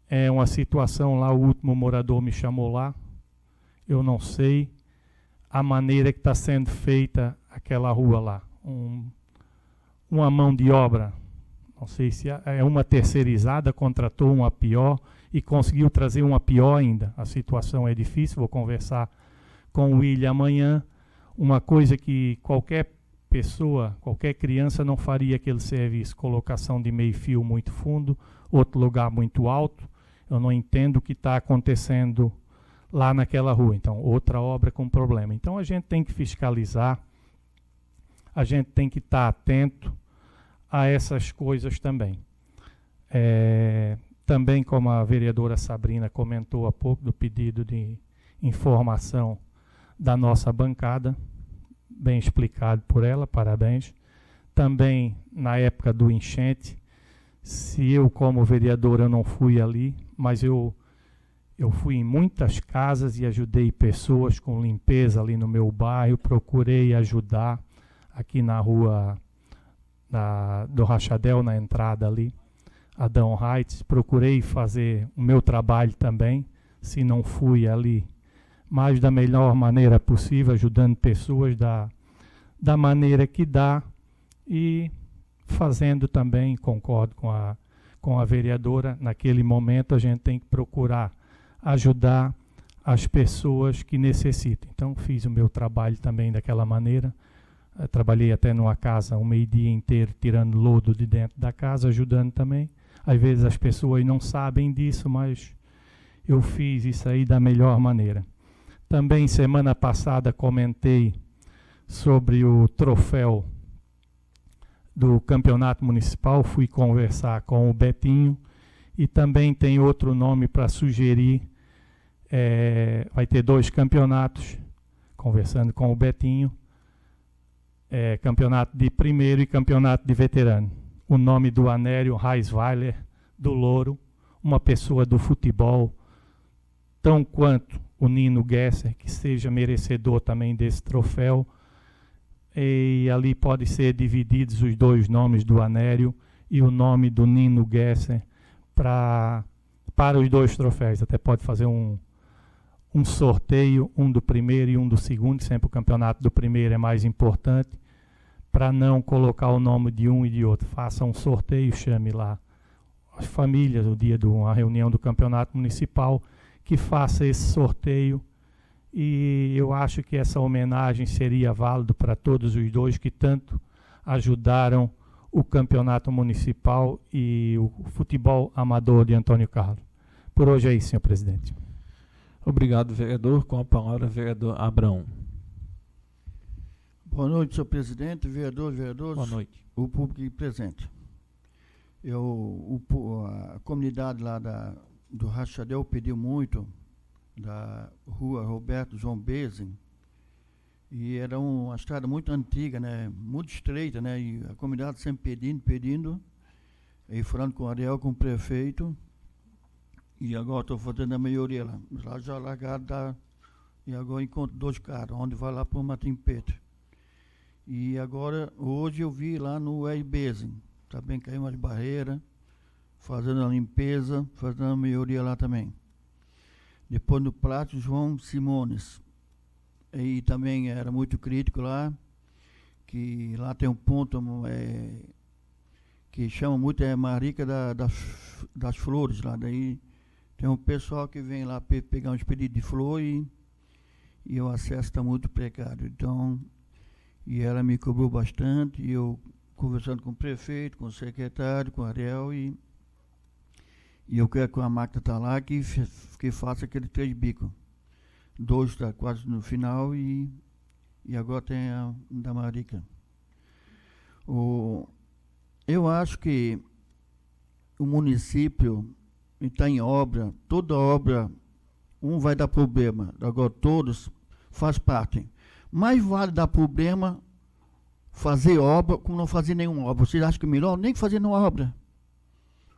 É uma situação lá, o último morador me chamou lá, eu não sei a maneira que está sendo feita aquela rua lá. Uma mão de obra, não sei se é uma terceirizada, contratou uma pior e conseguiu trazer uma pior ainda. A situação é difícil, vou conversar com o William amanhã. Uma coisa que qualquer pessoa, qualquer criança não faria aquele serviço, colocação de meio fio muito fundo, outro lugar muito alto. Eu não entendo o que está acontecendo lá naquela rua. Então, outra obra com problema. Então, a gente tem que fiscalizar, a gente tem que estar atento a essas coisas também. Também, como a vereadora Sabrina comentou há pouco, do pedido de informação da nossa bancada, bem explicado por ela, parabéns. Também, na época do enchente, se eu, como vereador, eu não fui ali, mas eu fui em muitas casas e ajudei pessoas com limpeza ali no meu bairro, procurei ajudar aqui na rua do Rachadel, na entrada ali, Adão Heights, procurei fazer o meu trabalho também, se não fui ali, mas da melhor maneira possível, ajudando pessoas da maneira que dá e fazendo também, concordo com a vereadora, naquele momento a gente tem que procurar ajudar as pessoas que necessitam. Então, fiz o meu trabalho também daquela maneira. Trabalhei até numa casa um meio-dia inteiro, tirando lodo de dentro da casa, ajudando também. Às vezes as pessoas não sabem disso, mas eu fiz isso aí da melhor maneira. Também, semana passada, comentei sobre o troféu do campeonato municipal, fui conversar com o Betinho, e também tem outro nome para sugerir. Vai ter 2 campeonatos, conversando com o Betinho, campeonato de primeiro e campeonato de veterano. O nome do Anélio Reisweiler, do Louro, uma pessoa do futebol, tão quanto o Nino Gesser, que seja merecedor também desse troféu. E ali pode ser divididos os 2 nomes do Anélio e o nome do Nino Gesser para os 2 troféus. Até pode fazer um sorteio, um do primeiro e um do segundo, sempre o campeonato do primeiro é mais importante, para não colocar o nome de um e de outro. Faça um sorteio, chame lá as famílias, o dia de uma reunião do campeonato municipal, que faça esse sorteio. E eu acho que essa homenagem seria válida para todos os 2 que tanto ajudaram o campeonato municipal e o futebol amador de Antônio Carlos. Por hoje é isso, senhor presidente. Obrigado, vereador. Com a palavra, vereador Abrão. Boa noite, senhor presidente, vereadores. Boa noite. O público aqui presente. A comunidade lá do Rachadel pediu muito, da rua Roberto João Bezin, e era uma estrada muito antiga, né, muito estreita, né, e a comunidade sempre pedindo, e falando com o Ariel, com o prefeito, e agora estou fazendo a maioria lá. Lá já largaram, e agora encontro 2 carros, onde vai lá para o Martim Petro. E agora, hoje eu vi lá no Bezin, também caiu umas barreiras, fazendo a limpeza, fazendo a maioria lá também. Depois no Plácio João Simones, e também era muito crítico lá, que lá tem um ponto que chama muito, Marica das Flores, lá daí tem um pessoal que vem lá pegar uns pedidos de flor e o acesso está muito precário. Então, e ela me cobrou bastante, e eu conversando com o prefeito, com o secretário, com o Ariel, e eu quero que a máquina está lá, que faça aquele 3 bicos. 2 está quase no final e agora tem a da Marica. Eu acho que o município está em obra, toda obra, vai dar problema, agora todos faz parte. Mais vale dar problema fazer obra como não fazer nenhuma obra. Vocês acham que é melhor nem fazer nenhuma obra?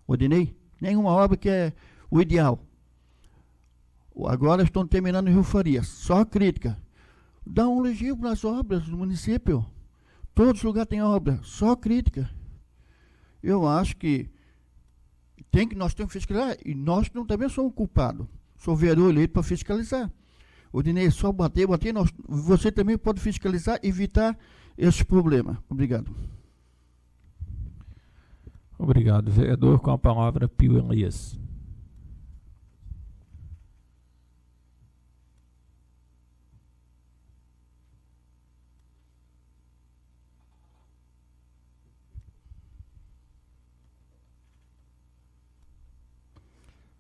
Odinei, nenhuma obra que é o ideal. Agora estão terminando em Rio Faria, só crítica. Dá um elogio para as obras do município. Todos os lugares têm obra, só crítica. Eu acho que nós temos que fiscalizar, e nós também somos culpados. Sou vereador eleito para fiscalizar. Odinei, só bater, você também pode fiscalizar e evitar esse problema. Obrigado. Obrigado, vereador. Com a palavra, Pio Elias.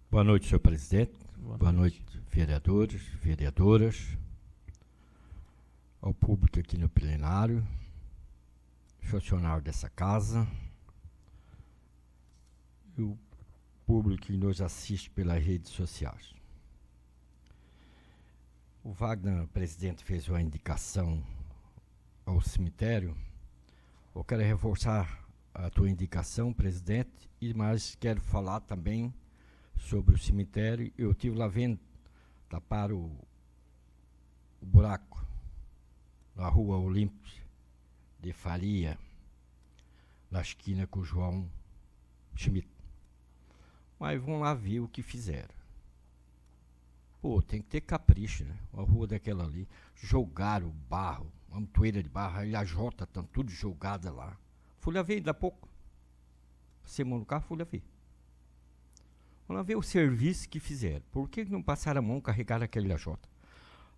Boa noite, senhor presidente. Boa noite, vereadores, vereadoras, ao público aqui no plenário, funcionário dessa casa, e o público que nos assiste pelas redes sociais. O Wagner, presidente, fez uma indicação ao cemitério. Eu quero reforçar a tua indicação, presidente, mas quero falar também sobre o cemitério. Eu estive lá vendo tapar o buraco na rua Olímpia de Faria, na esquina com o João Schmidt. Mas vão lá ver o que fizeram. Pô, tem que ter capricho, né? A rua daquela ali, jogaram barro, uma montoeira de barro, a ilhajota estão tudo jogada lá. Fui lá ver, daqui a pouco. Semana no carro, fui lá ver. Vamos lá ver o serviço que fizeram. Por que não passaram a mão, carregaram aquele ilhajota?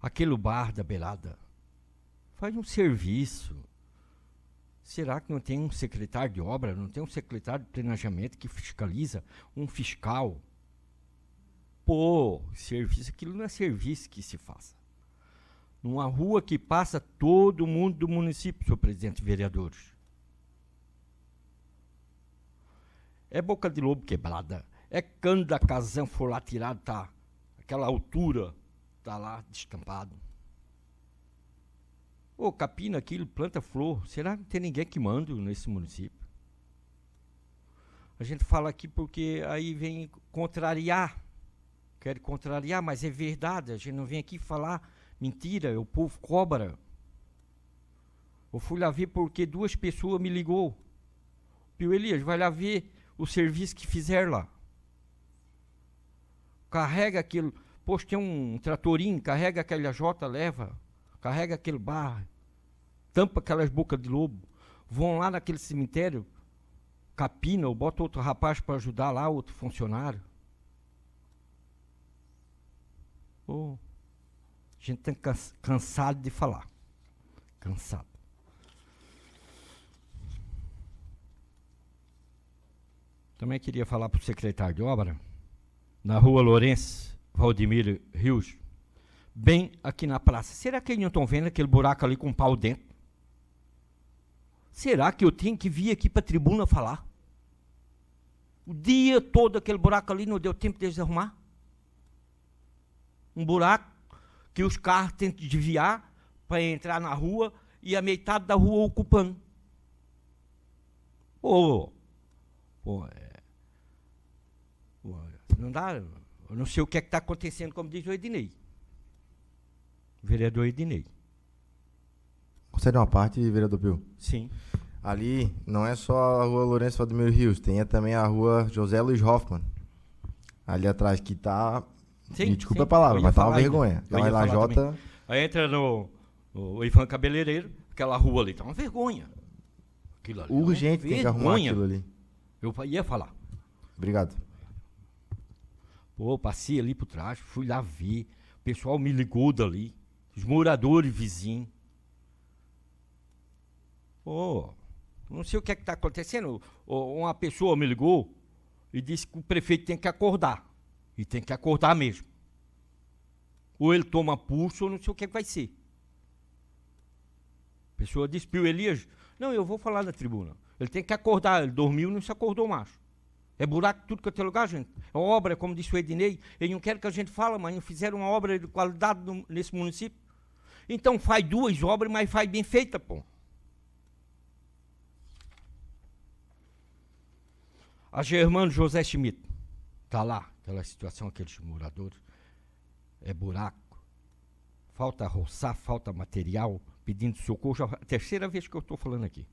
Aquele bar da beirada. Faz um serviço. Será que não tem um secretário de obra, não tem um secretário de planejamento que fiscaliza, um fiscal? Pô, serviço, aquilo não é serviço que se faça. Numa rua que passa todo mundo do município, senhor presidente e vereadores. É boca de lobo quebrada, é cano da casão, for lá tirado, tá, aquela altura, tá lá descampado. Ô, capina aquilo, planta flor, será que não tem ninguém que manda nesse município? A gente fala aqui porque aí vem contrariar, quer contrariar, mas é verdade, a gente não vem aqui falar mentira, o povo cobra. Eu fui lá ver porque 2 pessoas me ligou. Pio Elias, vai lá ver o serviço que fizeram lá. Carrega aquilo, poxa, tem um tratorinho, carrega aquela jota, leva, carrega aquele barro, tampa aquelas bocas de lobo, vão lá naquele cemitério, capina, ou bota outro rapaz para ajudar lá, outro funcionário. Oh, a gente está cansado de falar. Cansado. Também queria falar para o secretário de obra, na rua Lourenço, Valdemiro Rios, bem aqui na praça. Será que eles não estão vendo aquele buraco ali com um pau dentro? Será que eu tenho que vir aqui para a tribuna falar? O dia todo aquele buraco ali não deu tempo de desarrumar? Um buraco que os carros têm que desviar para entrar na rua e a metade da rua ocupando. Não dá, eu não sei o que é que está acontecendo, como diz o Ednei. O vereador Ednei. Concede uma parte, vereador Pio? Sim. Ali não é só a rua Lourenço Valdemiro Rios, tem também a rua José Luiz Hoffmann. Ali atrás, que tá... Sim, me desculpa sim, a palavra, mas tá uma falar vergonha. ainda. Aquela lajota... Aí entra no Ivan Cabeleireiro, aquela rua ali, tá uma vergonha. Aquilo ali, urgente, tem que arrumar aquilo ali. Eu ia falar. Obrigado. Pô, passei ali por trás, fui lá ver, o pessoal me ligou dali, os moradores vizinhos. Pô, não sei o que é que está acontecendo. Uma pessoa me ligou e disse que o prefeito tem que acordar. E tem que acordar mesmo. Ou ele toma pulso ou não sei o que é que vai ser. A pessoa disse, Pio Elias, não, eu vou falar na tribuna. Ele tem que acordar, ele dormiu e não se acordou mais. É buraco tudo que é teu lugar, gente. É obra, como disse o Ednei, eles não querem que a gente fale, mas não fizeram uma obra de qualidade nesse município. Então faz 2 obras, mas faz bem feita, pô. A Germano José Schmidt. Está lá, aquela situação, aqueles moradores. É buraco. Falta roçar, falta material, pedindo socorro. Já é a terceira vez que eu estou falando aqui.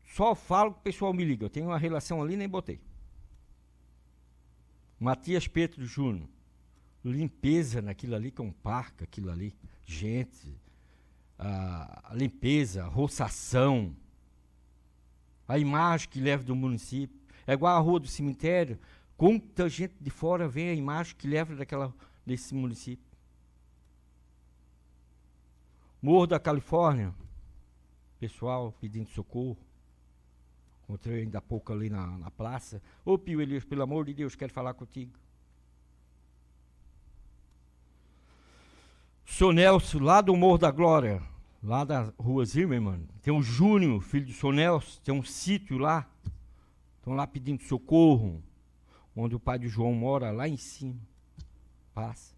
Só falo que o pessoal me liga. Eu tenho uma relação ali, nem botei. Matias Pedro Júnior. Limpeza naquilo ali, que é um parque, aquilo ali. Gente, a limpeza, a roçação. A imagem que leva do município. É igual a rua do cemitério. Quanta gente de fora vê a imagem que leva desse município. Morro da Califórnia. Pessoal pedindo socorro. Encontrei ainda há pouco ali na praça. Ô Pio Elias, pelo amor de Deus, quero falar contigo. Sou Nelson, lá do Morro da Glória, lá da rua Zimmermann. Tem um Júnior, filho do Sou Nelson, tem um sítio lá. Estão lá pedindo socorro. Onde o pai de João mora, lá em cima. Passa.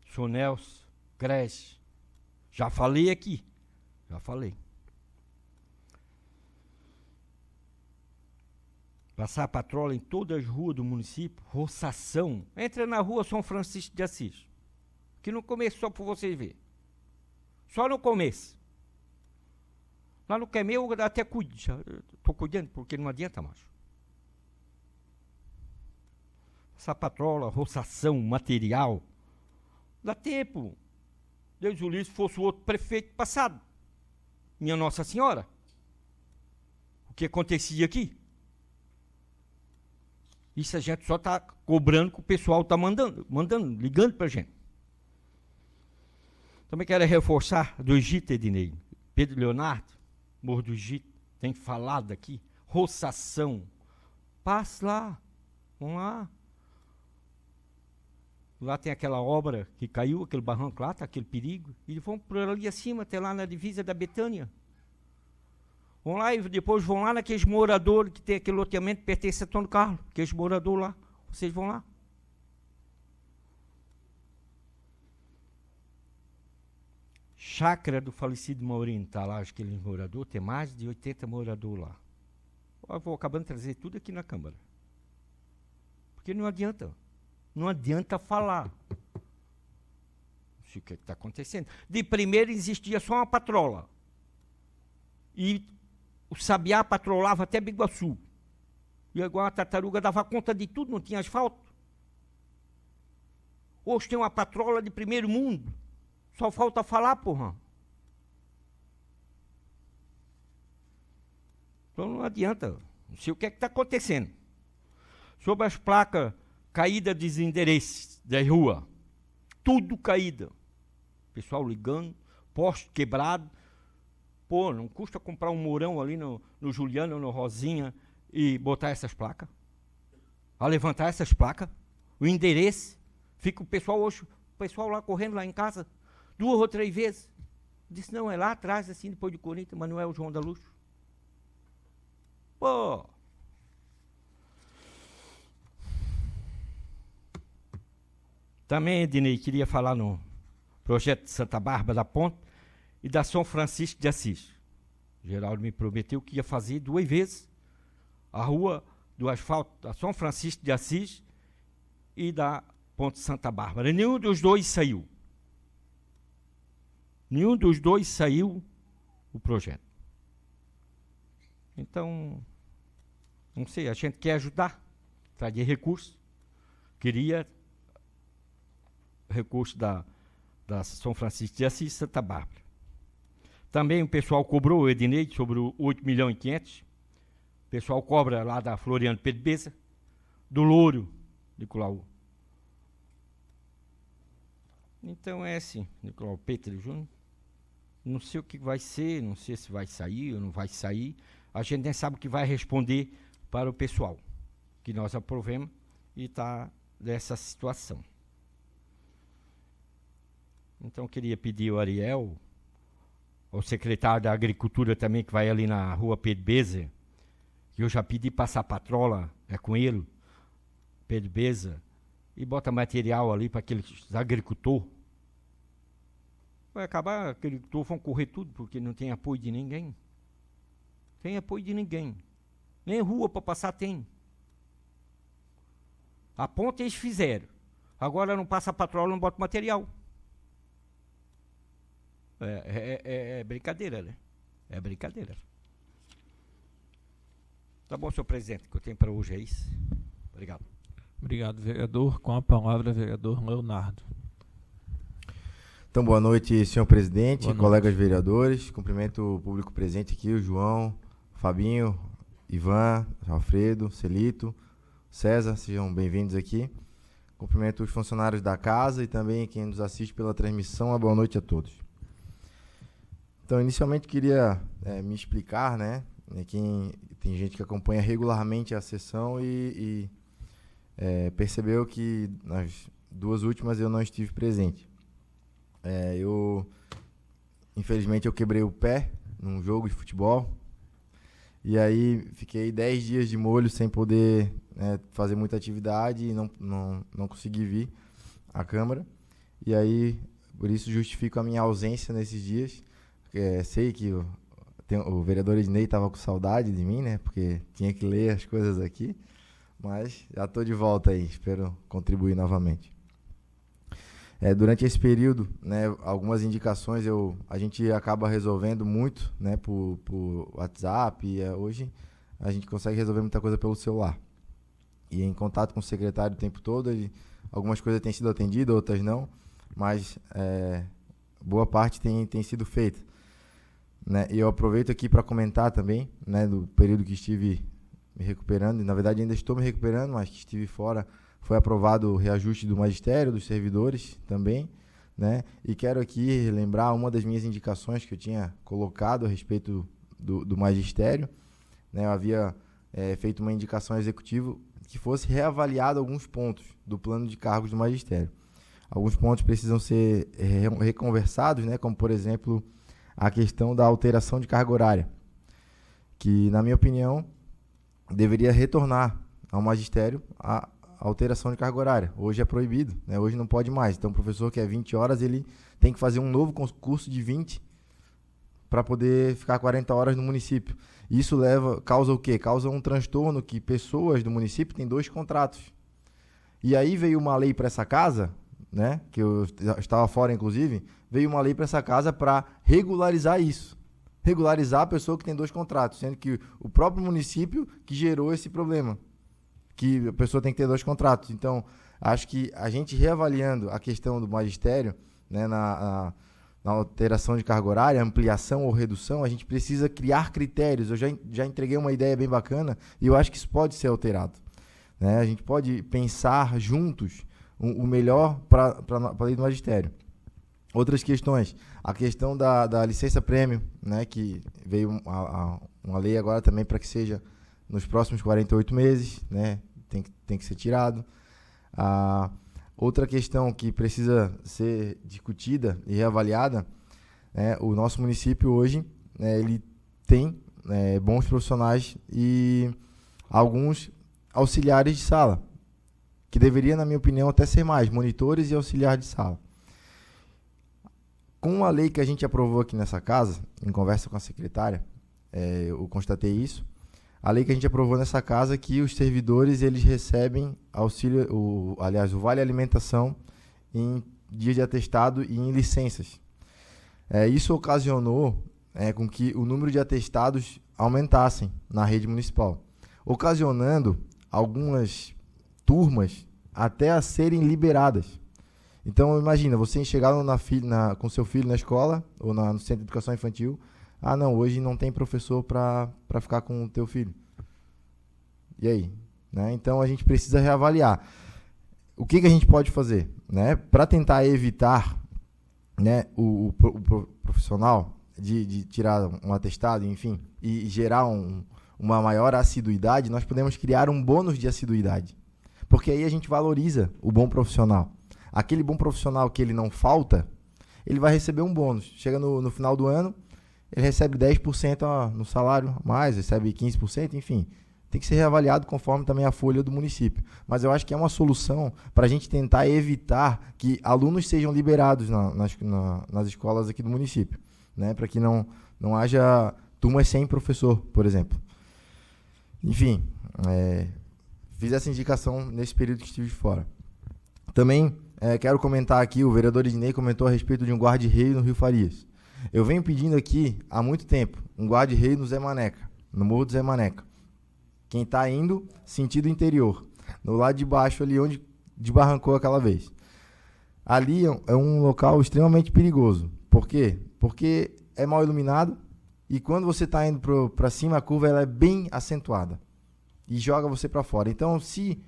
Sou Nelson, Cresce. Já falei aqui. Já falei. Passar a patrola em todas as ruas do município. Roçação. Entra na rua São Francisco de Assis. Que no começo, só para vocês verem. Só no começo. Lá no que é meu, eu até cuido. Estou cuidando, porque não adianta mais. Essa patrola, roçação, material. Dá tempo. Deus o livre, se fosse o outro prefeito passado. Minha Nossa Senhora. O que acontecia aqui? Isso a gente só está cobrando que o pessoal está mandando, ligando para a gente. Também quero reforçar do Egito, Ednei. Pedro Leonardo, Morro do Egito, tem falado aqui. Roçação. Passe lá. Vamos lá. Lá tem aquela obra que caiu, aquele barranco lá, tá aquele perigo. E vão por ali acima, até lá na divisa da Betânia. Vão lá e depois vão lá naqueles moradores que tem aquele loteamento que pertence a Antônio Carlos. Aqueles moradores lá. Vocês vão lá. Chácara do falecido Maurinho, está lá, aqueles moradores, tem mais de 80 moradores lá. Eu vou acabando de trazer tudo aqui na Câmara. Porque não adianta. Não adianta falar. Não sei o que está acontecendo. De primeiro existia só uma patrola. E o sabiá patrolava até Biguaçu. E igual a tartaruga dava conta de tudo, não tinha asfalto. Hoje tem uma patrola de primeiro mundo. Só falta falar, porra. Então não adianta. Não sei o que está acontecendo. Sobre as placas caídas dos endereços da rua. Tudo caída. Pessoal ligando, poste quebrado. Pô, não custa comprar um mourão ali no Juliano, no Rosinha e botar essas placas? A levantar essas placas? O endereço? Fica o pessoal hoje, o pessoal lá correndo lá em casa, 2 ou 3 vezes. Disse, não, é lá atrás, assim, depois de Corinthians, mas não é o João da Luz. Pô! Também, Ednei, queria falar no projeto de Santa Bárbara da Ponte e da São Francisco de Assis. O Geraldo me prometeu que ia fazer 2 vezes a rua do asfalto da São Francisco de Assis e da Ponte Santa Bárbara. Nenhum dos dois saiu. Nenhum dos dois saiu o projeto. Então, não sei, a gente quer ajudar, trazer recursos. Queria recurso da São Francisco de Assis e Santa Bárbara. Também o pessoal cobrou, o Ednei, sobre o 8 milhões e 500. O pessoal cobra lá da Floriano Pedro Bessa, do Louro, Nicolau. Então é assim, Nicolau Petri Júnior. Não sei o que vai ser, não sei se vai sair ou não vai sair. A gente nem sabe o que vai responder para o pessoal que nós aprovemos e está dessa situação. Então eu queria pedir ao Ariel, ao secretário da Agricultura também, que vai ali na rua Pedro Beza, que eu já pedi passar patrola, com ele, Pedro Beza, e bota material ali para aqueles agricultores. Vai acabar, agricultores vão correr tudo, porque não tem apoio de ninguém. Tem apoio de ninguém. Nem rua para passar tem. A ponte eles fizeram. Agora não passa patrulha, não bota material. É brincadeira, né? É brincadeira. Tá bom, senhor presidente, o que eu tenho para hoje é isso. Obrigado. Obrigado, vereador. Com a palavra, vereador Leonardo. Então, boa noite, senhor presidente, Boa colegas vereadores. Cumprimento o público presente aqui, o João, Fabinho, Ivan, Alfredo, Celito, César, sejam bem-vindos aqui. Cumprimento os funcionários da casa e também quem nos assiste pela transmissão. Uma boa noite a todos. Então, inicialmente queria me explicar, né? Tem gente que acompanha regularmente a sessão e percebeu que nas duas últimas eu não estive presente. Infelizmente, eu quebrei o pé num jogo de futebol e aí fiquei 10 dias de molho sem poder fazer muita atividade e não consegui vir à Câmara. E aí, por isso, justifico a minha ausência nesses dias. Sei que o vereador Ednei estava com saudade de mim, né? Porque tinha que ler as coisas aqui. Mas já estou de volta aí, espero contribuir novamente. Durante esse período, né, algumas indicações a gente acaba resolvendo muito, né, por WhatsApp. Hoje a gente consegue resolver muita coisa pelo celular. E em contato com o secretário o tempo todo, algumas coisas têm sido atendidas, outras não, mas boa parte tem sido feita. Né? E eu aproveito aqui para comentar também, né, do período que estive me recuperando, e na verdade ainda estou me recuperando, mas que estive fora, foi aprovado o reajuste do magistério, dos servidores também, né? E quero aqui lembrar uma das minhas indicações que eu tinha colocado a respeito do magistério, né? Eu havia feito uma indicação ao executivo que fosse reavaliado alguns pontos do plano de cargos do magistério. Alguns pontos precisam ser reconversados, né? Como, por exemplo, a questão da alteração de carga horária, que, na minha opinião, deveria retornar ao magistério a alteração de carga horária. Hoje é proibido, né? Hoje não pode mais. Então, o professor que é 20 horas, ele tem que fazer um novo concurso de 20 para poder ficar 40 horas no município. Isso causa o quê? Causa um transtorno que pessoas do município têm 2 contratos. E aí veio uma lei para essa casa, né? Que eu estava fora, inclusive, veio uma lei para essa casa para regularizar isso. Regularizar a pessoa que tem 2 contratos, sendo que o próprio município que gerou esse problema, que a pessoa tem que ter 2 contratos. Então, acho que a gente reavaliando a questão do magistério, né, na alteração de carga horária, ampliação ou redução, a gente precisa criar critérios. Eu já entreguei uma ideia bem bacana e eu acho que isso pode ser alterado. Né? A gente pode pensar juntos o melhor para a lei do magistério. Outras questões, a questão da licença prêmio, né, que veio uma lei agora também para que seja nos próximos 48 meses, né, tem que ser tirado. Outra questão que precisa ser discutida e reavaliada, o nosso município hoje, ele tem bons profissionais e alguns auxiliares de sala, que deveria, na minha opinião, até ser mais, monitores e auxiliares de sala. Com a lei que a gente aprovou aqui nessa casa, em conversa com a secretária, eu constatei isso. A lei que a gente aprovou nessa casa é que os servidores eles recebem auxílio, o vale alimentação em dias de atestado e em licenças. Isso ocasionou com que o número de atestados aumentassem na rede municipal, ocasionando algumas turmas até a serem liberadas. Então, imagina, você chegar com seu filho na escola ou no centro de educação infantil, não, hoje não tem professor para ficar com o teu filho. E aí? Né? Então, a gente precisa reavaliar. O que a gente pode fazer? Né? Para tentar evitar, né, o profissional de tirar um atestado, enfim, e gerar uma maior assiduidade, nós podemos criar um bônus de assiduidade. Porque aí a gente valoriza o bom profissional. Aquele bom profissional que ele não falta, ele vai receber um bônus. Chega no final do ano, ele recebe 10% no salário a mais, recebe 15%, enfim. Tem que ser reavaliado conforme também a folha do município. Mas eu acho que é uma solução para a gente tentar evitar que alunos sejam liberados nas escolas aqui do município, né? Para que não haja turmas sem professor, por exemplo. Enfim, fiz essa indicação nesse período que estive fora. Também quero comentar aqui, o vereador Ednei comentou a respeito de um guarda-rei no Rio Farias. Eu venho pedindo aqui há muito tempo um guarda-rei no Zé Maneca, no Morro do Zé Maneca. Quem está indo, sentido interior, no lado de baixo ali onde desbarrancou aquela vez. Ali é um local extremamente perigoso. Por quê? Porque é mal iluminado e quando você está indo para cima, a curva ela é bem acentuada e joga você para fora. Então, se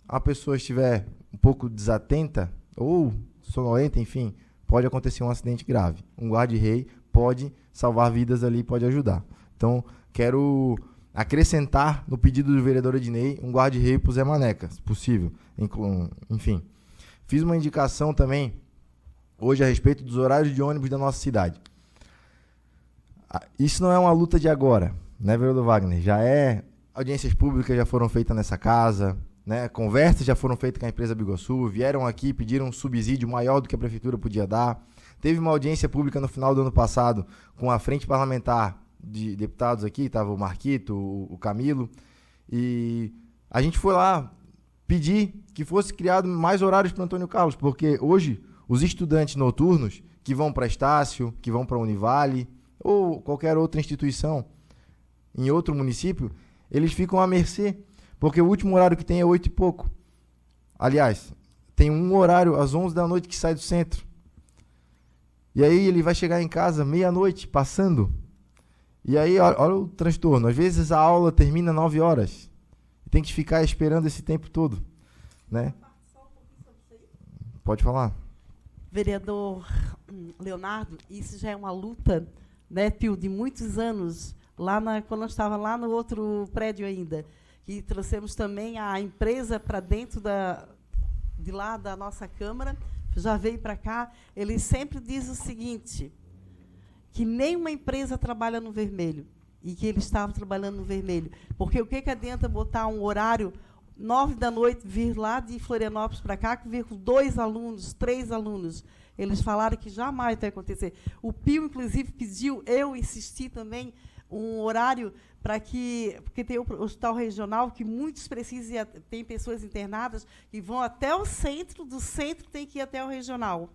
a pessoa estiver um pouco desatenta ou sonolenta, enfim, pode acontecer um acidente grave. Um guarda-rei pode salvar vidas ali, pode ajudar. Então, quero acrescentar no pedido do vereador Ednei um guarda-rei para o Zé Maneca, se possível. Enfim, fiz uma indicação também hoje a respeito dos horários de ônibus da nossa cidade. Isso não é uma luta de agora, né, vereador Wagner? Audiências públicas já foram feitas nessa casa, né? Conversas já foram feitas com a empresa Biguaçu, vieram aqui, pediram um subsídio maior do que a prefeitura podia dar. Teve uma audiência pública no final do ano passado com a frente parlamentar de deputados aqui, estava o Marquito, o Camilo, e a gente foi lá pedir que fosse criado mais horários para Antônio Carlos, porque hoje os estudantes noturnos que vão para Estácio, que vão para a Univale ou qualquer outra instituição em outro município, eles ficam à mercê, porque o último horário que tem é 8 e pouco. Aliás, tem um horário às 11 da noite que sai do centro. E aí ele vai chegar em casa meia-noite, passando. E aí, olha o transtorno. Às vezes a aula termina 9 horas. Tem que ficar esperando esse tempo todo, né? Pode falar. Vereador Leonardo, isso já é uma luta, né, Pio, de muitos anos, quando eu estava lá no outro prédio ainda, que trouxemos também a empresa para dentro de lá da nossa Câmara, já veio para cá. Ele sempre diz o seguinte, que nenhuma empresa trabalha no vermelho, e que ele estava trabalhando no vermelho. Porque o que adianta botar um horário 9 da noite, vir lá de Florianópolis para cá, vir com 2 alunos, 3 alunos. Eles falaram que jamais vai acontecer. O Pio, inclusive, pediu, eu insisti também, um horário porque tem o hospital regional, que muitos precisam, tem pessoas internadas que vão até o centro, do centro tem que ir até o regional.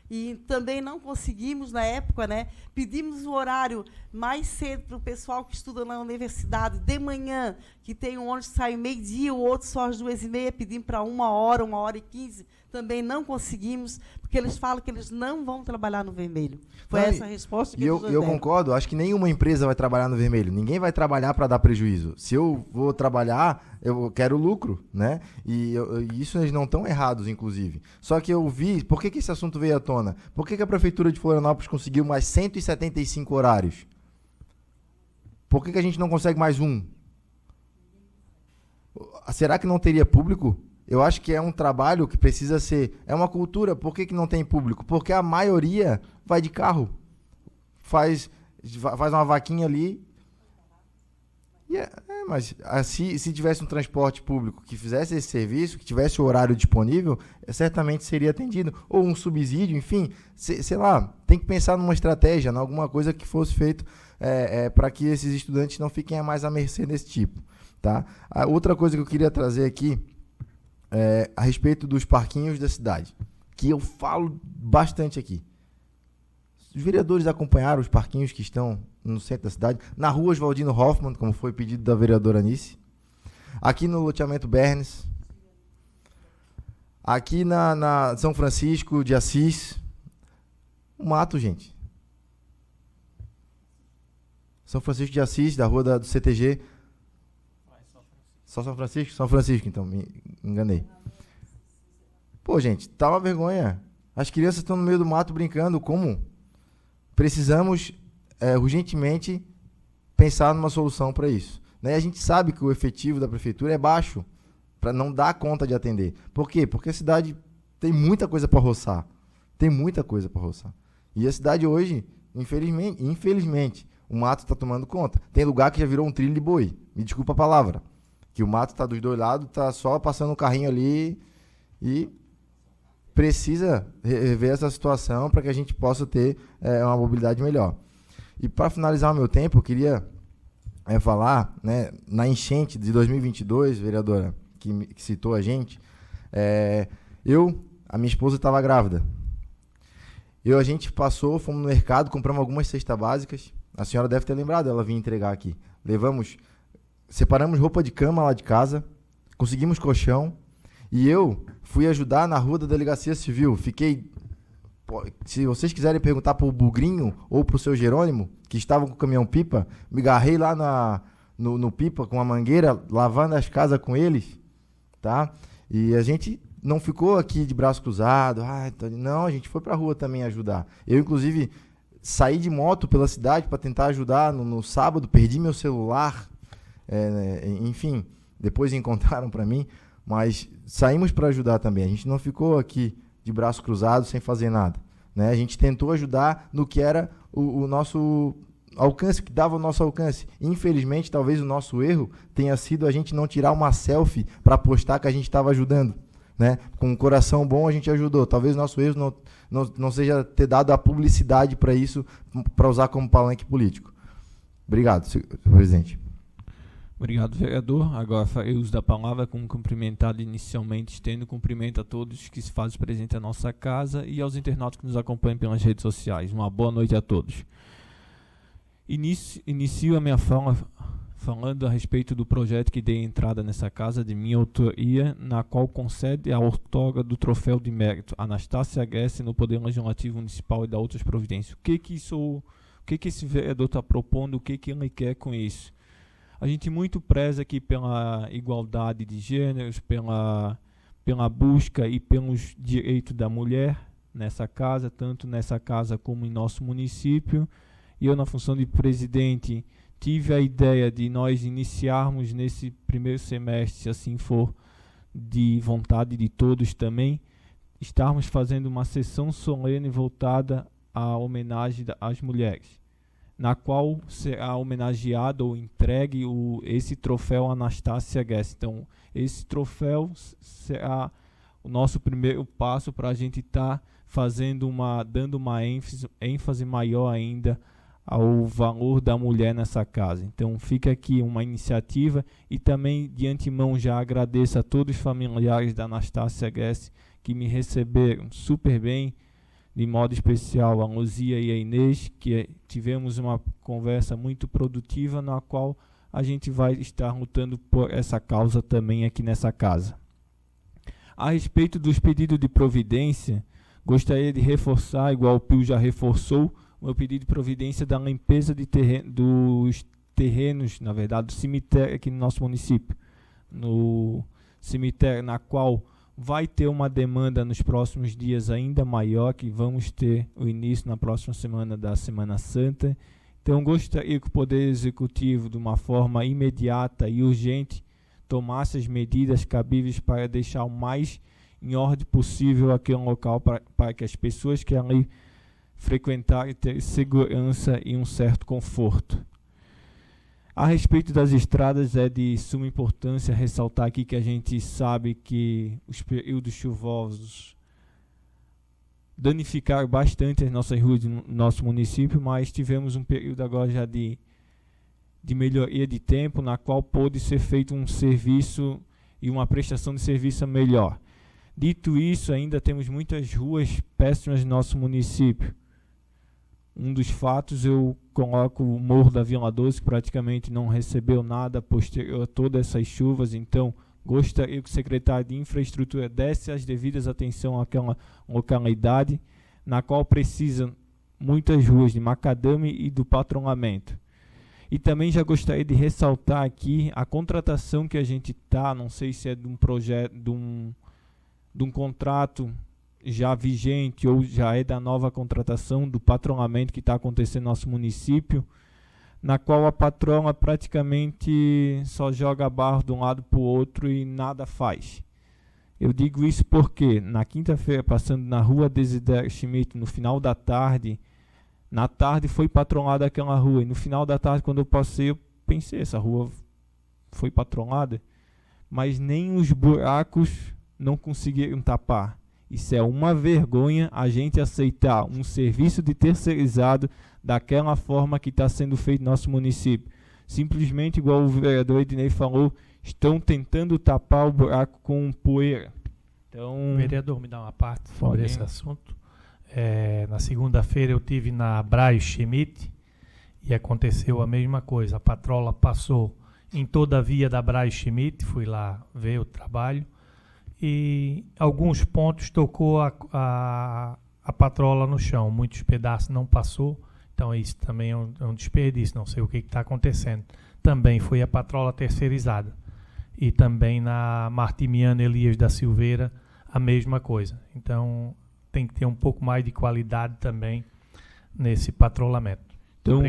E também não conseguimos, na época, né, pedimos o horário mais cedo para o pessoal que estuda na universidade, de manhã, que tem um ônibus que sai meio-dia, o outro só às 2h30, pedimos para 1h e 15, também não conseguimos, porque eles falam que eles não vão trabalhar no vermelho. Foi essa a resposta que eles deram. Eu concordo, acho que nenhuma empresa vai trabalhar no vermelho, ninguém vai trabalhar para dar prejuízo. Se eu vou trabalhar, eu quero lucro, né? E isso eles não estão errados, inclusive. Só que eu vi, por que esse assunto veio à tona? Por que a Prefeitura de Florianópolis conseguiu mais 175 horários? Por que a gente não consegue mais um? Será que não teria público? Eu acho que é um trabalho que precisa ser... É uma cultura. Por que não tem público? Porque a maioria vai de carro. Faz uma vaquinha ali. Mas se tivesse um transporte público que fizesse esse serviço, que tivesse o horário disponível, certamente seria atendido. Ou um subsídio, enfim. Sei lá, tem que pensar numa estratégia, em alguma coisa que fosse feito para que esses estudantes não fiquem mais à mercê desse tipo. Tá? A outra coisa que eu queria trazer aqui a respeito dos parquinhos da cidade, que eu falo bastante aqui. Os vereadores acompanharam os parquinhos que estão no centro da cidade, na rua Oswaldino Hoffmann, como foi pedido da vereadora Anice, aqui no loteamento Bernes, aqui na São Francisco de Assis, o mato, gente. São Francisco de Assis, da rua do CTG. Só São Francisco? São Francisco, então, me enganei. Pô, gente, tá uma vergonha. As crianças estão no meio do mato brincando. Como? Precisamos urgentemente pensar numa solução para isso. Né? A gente sabe que o efetivo da prefeitura é baixo, para não dar conta de atender. Por quê? Porque a cidade tem muita coisa para roçar. Tem muita coisa para roçar. E a cidade hoje, infelizmente, o mato está tomando conta. Tem lugar que já virou um trilho de boi. Me desculpa a palavra. Que o mato está dos dois lados, está só passando um carrinho ali e precisa rever essa situação para que a gente possa ter uma mobilidade melhor. E para finalizar o meu tempo, eu queria falar, né, na enchente de 2022, vereadora, que citou a gente, a minha esposa estava grávida. A gente fomos no mercado, compramos algumas cestas básicas. A senhora deve ter lembrado, ela vinha entregar aqui. Separamos roupa de cama lá de casa, conseguimos colchão, e eu fui ajudar na rua da Delegacia Civil. Se vocês quiserem perguntar pro Bugrinho ou pro seu Jerônimo, que estavam com o caminhão-pipa, me agarrei lá no pipa com a mangueira, lavando as casas com eles, tá? E a gente não ficou aqui de braço cruzado, não, a gente foi pra rua também ajudar. Eu, inclusive, saí de moto pela cidade para tentar ajudar no sábado, perdi meu celular, enfim, depois encontraram para mim, mas saímos para ajudar também. A gente não ficou aqui de braço cruzado sem fazer nada, né? A gente tentou ajudar no que era o nosso alcance, que dava o nosso alcance. Infelizmente, talvez o nosso erro tenha sido a gente não tirar uma selfie para postar que a gente estava ajudando, né? Com um coração bom a gente ajudou. Talvez o nosso erro não seja ter dado a publicidade para isso, para usar como palanque político. Obrigado, senhor presidente. Obrigado, vereador. Agora farei uso da palavra como cumprimentado inicialmente, estendo cumprimento a todos que se fazem presente à nossa casa e aos internautas que nos acompanham pelas redes sociais. Uma boa noite a todos. Inicio a minha fala falando a respeito do projeto que dei entrada nessa casa de minha autoria, na qual concede a outorga do troféu de mérito Anastácia Guesse no Poder Legislativo Municipal e da outras providências. O que esse vereador está propondo, o que ele quer com isso? A gente muito preza aqui pela igualdade de gêneros, pela busca e pelos direitos da mulher nessa casa, tanto nessa casa como em nosso município. E eu, na função de presidente, tive a ideia de nós iniciarmos nesse primeiro semestre, se assim for de vontade de todos também, estarmos fazendo uma sessão solene voltada à homenagem às mulheres, na qual será homenageado ou entregue esse troféu Anastácia Guesse. Então, esse troféu será o nosso primeiro passo para a gente estar dando uma ênfase maior ainda ao valor da mulher nessa casa. Então, fica aqui uma iniciativa e também, de antemão, já agradeço a todos os familiares da Anastácia Guesse que me receberam super bem, de modo especial a Luzia e a Inês, que tivemos uma conversa muito produtiva, na qual a gente vai estar lutando por essa causa também aqui nessa casa. A respeito dos pedidos de providência, gostaria de reforçar, igual o Pio já reforçou, o meu pedido de providência da limpeza dos terrenos, na verdade, do cemitério aqui no nosso município. No cemitério, na qual vai ter uma demanda nos próximos dias ainda maior, que vamos ter o início na próxima semana da Semana Santa. Então, gostaria que o Poder Executivo, de uma forma imediata e urgente, tomasse as medidas cabíveis para deixar o mais em ordem possível aquele local, para que as pessoas que ali frequentarem tenham segurança e um certo conforto. A respeito das estradas, é de suma importância ressaltar aqui que a gente sabe que os períodos chuvosos danificaram bastante as nossas ruas do nosso município, mas tivemos um período agora já de melhoria de tempo, na qual pôde ser feito um serviço e uma prestação de serviço melhor. Dito isso, ainda temos muitas ruas péssimas no nosso município. Um dos fatos, eu coloco o Morro da Vila 12, que praticamente não recebeu nada posterior a todas essas chuvas. Então, gostaria que o secretário de Infraestrutura desse as devidas atenção àquela localidade, na qual precisam muitas ruas de macadame e do patrulhamento. E também já gostaria de ressaltar aqui a contratação que a gente está, não sei se é de um projeto, de um contrato já vigente ou já é da nova contratação do patrulhamento que está acontecendo no nosso município, na qual a patroa praticamente só joga barro de um lado para o outro e nada faz. Eu digo isso porque na quinta-feira, passando na rua Desidério Schmidt, no final da tarde, na tarde foi patrolada aquela rua, e no final da tarde, quando eu passei, eu pensei, essa rua foi patrolada, mas nem os buracos não conseguiram tapar. Isso é uma vergonha, a gente aceitar um serviço de terceirizado daquela forma que está sendo feito no nosso município. Simplesmente, igual o vereador Ednei falou, estão tentando tapar o buraco com poeira. Então, vereador, me dá uma parte sobre esse assunto. Na segunda-feira eu tive na Braz Schmidt e aconteceu a mesma coisa. A patrola passou em toda a via da Braz Schmidt, fui lá ver o trabalho e alguns pontos tocou a patrola no chão, muitos pedaços não passou, então isso também é um desperdício, não sei o que está acontecendo. Também foi a patrola terceirizada e também na Martimiano Elias da Silveira a mesma coisa. Então tem que ter um pouco mais de qualidade também nesse patrulhamento. Então,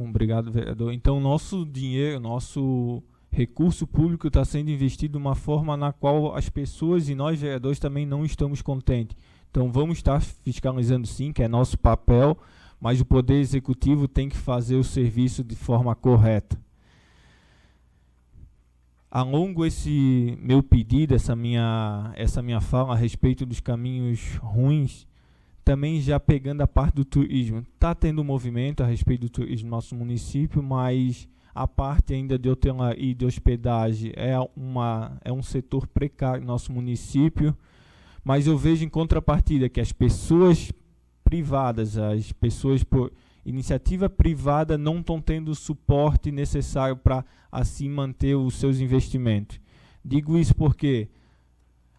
obrigado, vereador. Então, nosso dinheiro, nosso recurso público está sendo investido de uma forma na qual as pessoas e nós, vereadores, também não estamos contentes. Então, vamos estar fiscalizando sim, que é nosso papel, mas o Poder Executivo tem que fazer o serviço de forma correta. Alongo esse meu pedido, essa minha fala a respeito dos caminhos ruins, também já pegando a parte do turismo. Está tendo movimento a respeito do turismo no nosso município, mas a parte ainda de hotelaria e de hospedagem é um setor precário no nosso município, mas eu vejo em contrapartida que as pessoas privadas, as pessoas por iniciativa privada não estão tendo o suporte necessário para assim manter os seus investimentos. Digo isso porque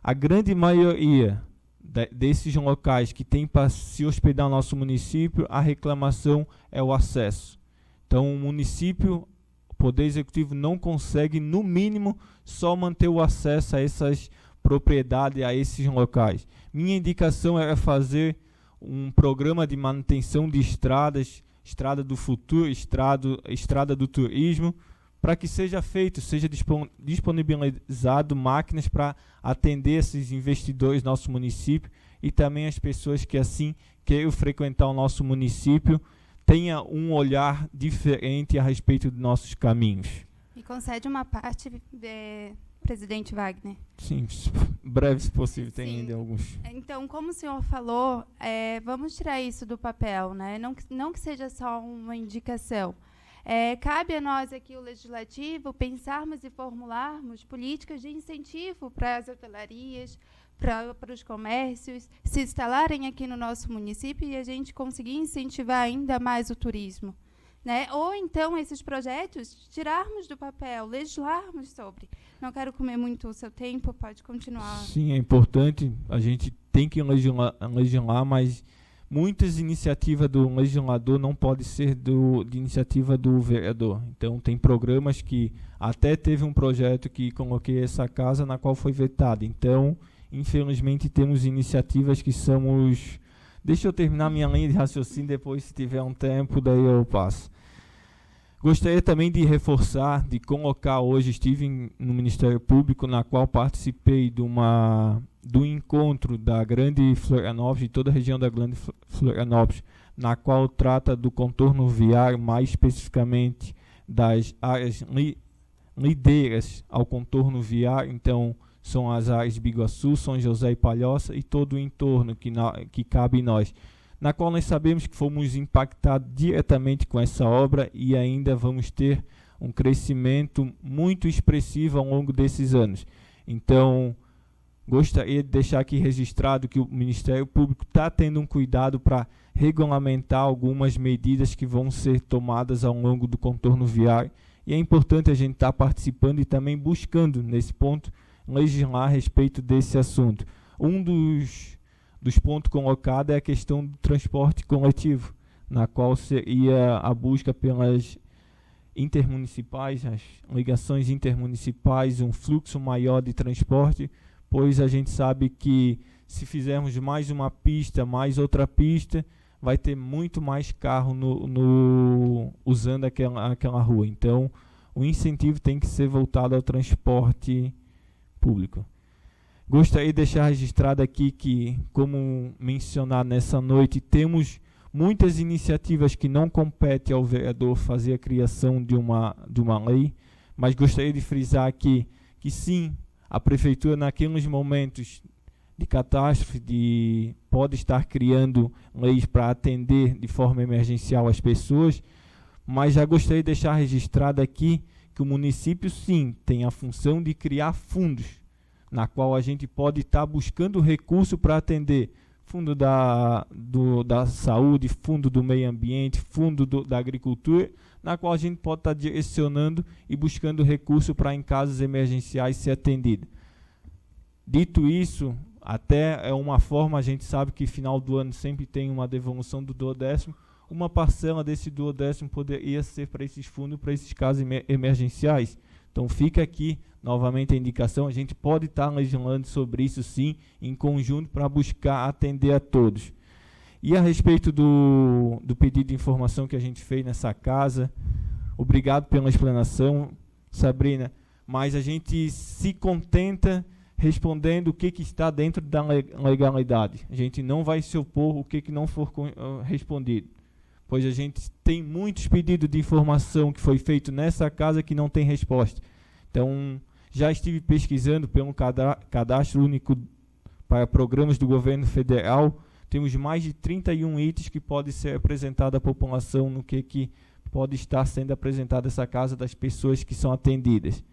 a grande maioria desses locais que tem para se hospedar no nosso município, a reclamação é o acesso. Então o município, o Poder Executivo não consegue, no mínimo, só manter o acesso a essas propriedades, a esses locais. Minha indicação era fazer um programa de manutenção de estradas, estrada do futuro, estrada do turismo, para que seja feito, seja disponibilizado máquinas para atender esses investidores do nosso município e também as pessoas que assim queiram frequentar o nosso município, tenha um olhar diferente a respeito dos nossos caminhos. Me concede uma parte, presidente Wagner. Sim, breve se possível, tem Sim. ainda alguns. Então, como o senhor falou, vamos tirar isso do papel, né? Não que seja só uma indicação. Cabe a nós aqui, o Legislativo, pensarmos e formularmos políticas de incentivo para as hotelarias, para os comércios, se instalarem aqui no nosso município e a gente conseguir incentivar ainda mais o turismo. Né? Ou então, esses projetos, tirarmos do papel, legislarmos sobre. Não quero comer muito o seu tempo, pode continuar. Sim, é importante, a gente tem que legislar, mas muitas iniciativas do legislador não podem ser de iniciativa do vereador. Então, tem programas que até teve um projeto que coloquei essa casa, na qual foi vetado. Então, infelizmente, temos iniciativas que somos... Deixa eu terminar minha linha de raciocínio, depois, se tiver um tempo, daí eu passo. Gostaria também de reforçar, de colocar hoje, estive no Ministério Público, na qual participei do encontro da Grande Florianópolis, de toda a região da Grande Florianópolis, na qual trata do contorno viário, mais especificamente das áreas lideiras ao contorno viário. Então, são as áreas de Biguaçu, São José e Palhoça e todo o entorno que cabe em nós, na qual nós sabemos que fomos impactados diretamente com essa obra e ainda vamos ter um crescimento muito expressivo ao longo desses anos. Então, gostaria de deixar aqui registrado que o Ministério Público está tendo um cuidado para regulamentar algumas medidas que vão ser tomadas ao longo do contorno viário, e é importante a gente estar participando e também buscando, nesse ponto, legislar a respeito desse assunto. Um dos pontos colocados é a questão do transporte coletivo, na qual seria a busca pelas intermunicipais, as ligações intermunicipais, um fluxo maior de transporte, pois a gente sabe que se fizermos mais uma pista, mais outra pista, vai ter muito mais carro usando aquela rua. Então, o incentivo tem que ser voltado ao transporte público. Gostaria de deixar registrado aqui que, como mencionado nessa noite, temos muitas iniciativas que não competem ao vereador fazer a criação de uma lei, mas gostaria de frisar aqui que sim, a prefeitura naqueles momentos de catástrofe, pode estar criando leis para atender de forma emergencial as pessoas, mas já gostaria de deixar registrado aqui que o município, sim, tem a função de criar fundos, na qual a gente pode estar buscando recurso para atender fundo da saúde, fundo do meio ambiente, fundo da agricultura, na qual a gente pode estar direcionando e buscando recurso para em casos emergenciais ser atendido. Dito isso, até é uma forma, a gente sabe que final do ano sempre tem uma devolução do 12º, uma parcela desse 12º poderia ser para esses fundos, para esses casos emergenciais. Então fica aqui novamente a indicação, a gente pode estar legislando sobre isso sim, em conjunto, para buscar atender a todos. E a respeito do pedido de informação que a gente fez nessa casa, obrigado pela explanação, Sabrina, mas a gente se contenta respondendo o que está dentro da legalidade. A gente não vai se opor o que não for respondido, pois a gente tem muitos pedidos de informação que foi feito nessa casa que não tem resposta. Então, já estive pesquisando pelo Cadastro Único para Programas do Governo Federal, temos mais de 31 itens que podem ser apresentados à população no que pode estar sendo apresentado essa casa das pessoas que são atendidas.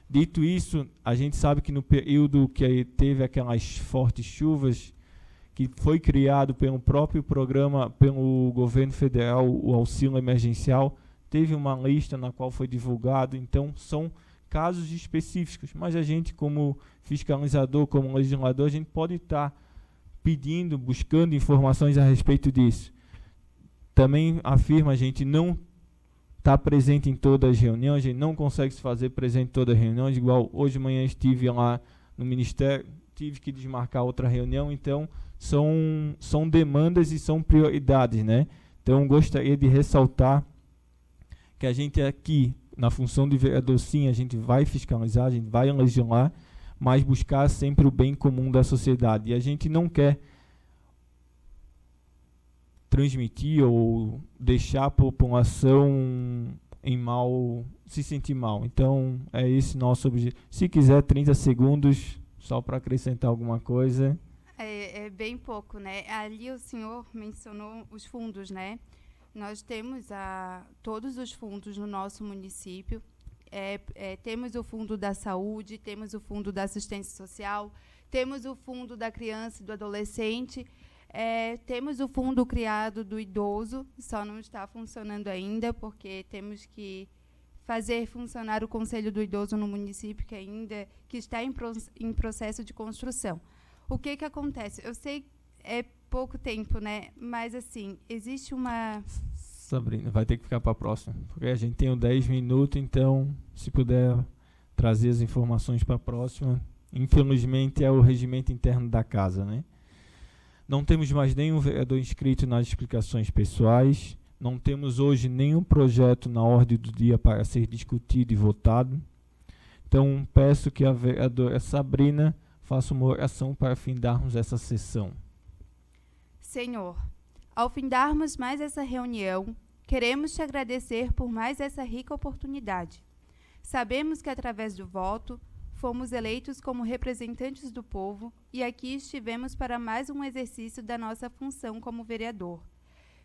Dito isso, a gente sabe que no período que teve aquelas fortes chuvas, que foi criado pelo próprio programa, pelo governo federal, o auxílio emergencial, teve uma lista na qual foi divulgado, então são casos específicos, mas a gente como fiscalizador, como legislador, a gente pode estar pedindo, buscando informações a respeito disso. Também afirma, a gente não está presente em todas as reuniões, a gente não consegue se fazer presente em todas as reuniões, igual hoje de manhã estive lá no Ministério, tive que desmarcar outra reunião, então são demandas e são prioridades, né? Então gostaria de ressaltar que a gente aqui, na função de vereador, sim, a gente vai fiscalizar, a gente vai legislar, mas buscar sempre o bem comum da sociedade. E a gente não quer transmitir ou deixar a população se sentir mal. Então, é esse nosso objetivo. Se quiser, 30 segundos, só para acrescentar alguma coisa. É bem pouco, né? Ali o senhor mencionou os fundos, né? Nós temos todos os fundos no nosso município. Temos o fundo da saúde, temos o fundo da assistência social, temos o fundo da criança e do adolescente, temos o fundo criado do idoso, só não está funcionando ainda, porque temos que fazer funcionar o Conselho do Idoso no município, que está em processo de construção. O que acontece? Eu sei que é pouco tempo, né? Mas, assim, existe uma... Sabrina, vai ter que ficar para a próxima, porque a gente tem 10 minutos, então, se puder trazer as informações para a próxima. Infelizmente, é o regimento interno da casa, né? Não temos mais nenhum vereador inscrito nas explicações pessoais, não temos hoje nenhum projeto na ordem do dia para ser discutido e votado. Então, peço que a vereadora Sabrina faça uma oração para findarmos essa sessão. Senhor, ao findarmos mais essa reunião, queremos te agradecer por mais essa rica oportunidade. Sabemos que, através do voto, fomos eleitos como representantes do povo e aqui estivemos para mais um exercício da nossa função como vereador.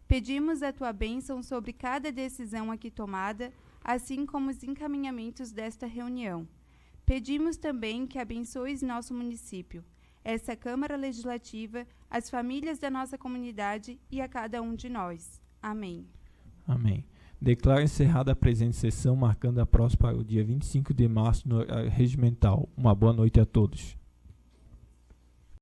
Pedimos a tua bênção sobre cada decisão aqui tomada, assim como os encaminhamentos desta reunião. Pedimos também que abençoes nosso município, essa Câmara Legislativa, as famílias da nossa comunidade e a cada um de nós. Amém. Amém. Declaro encerrada a presente sessão, marcando a próxima para o dia 25 de março no horário regimental. Uma boa noite a todos.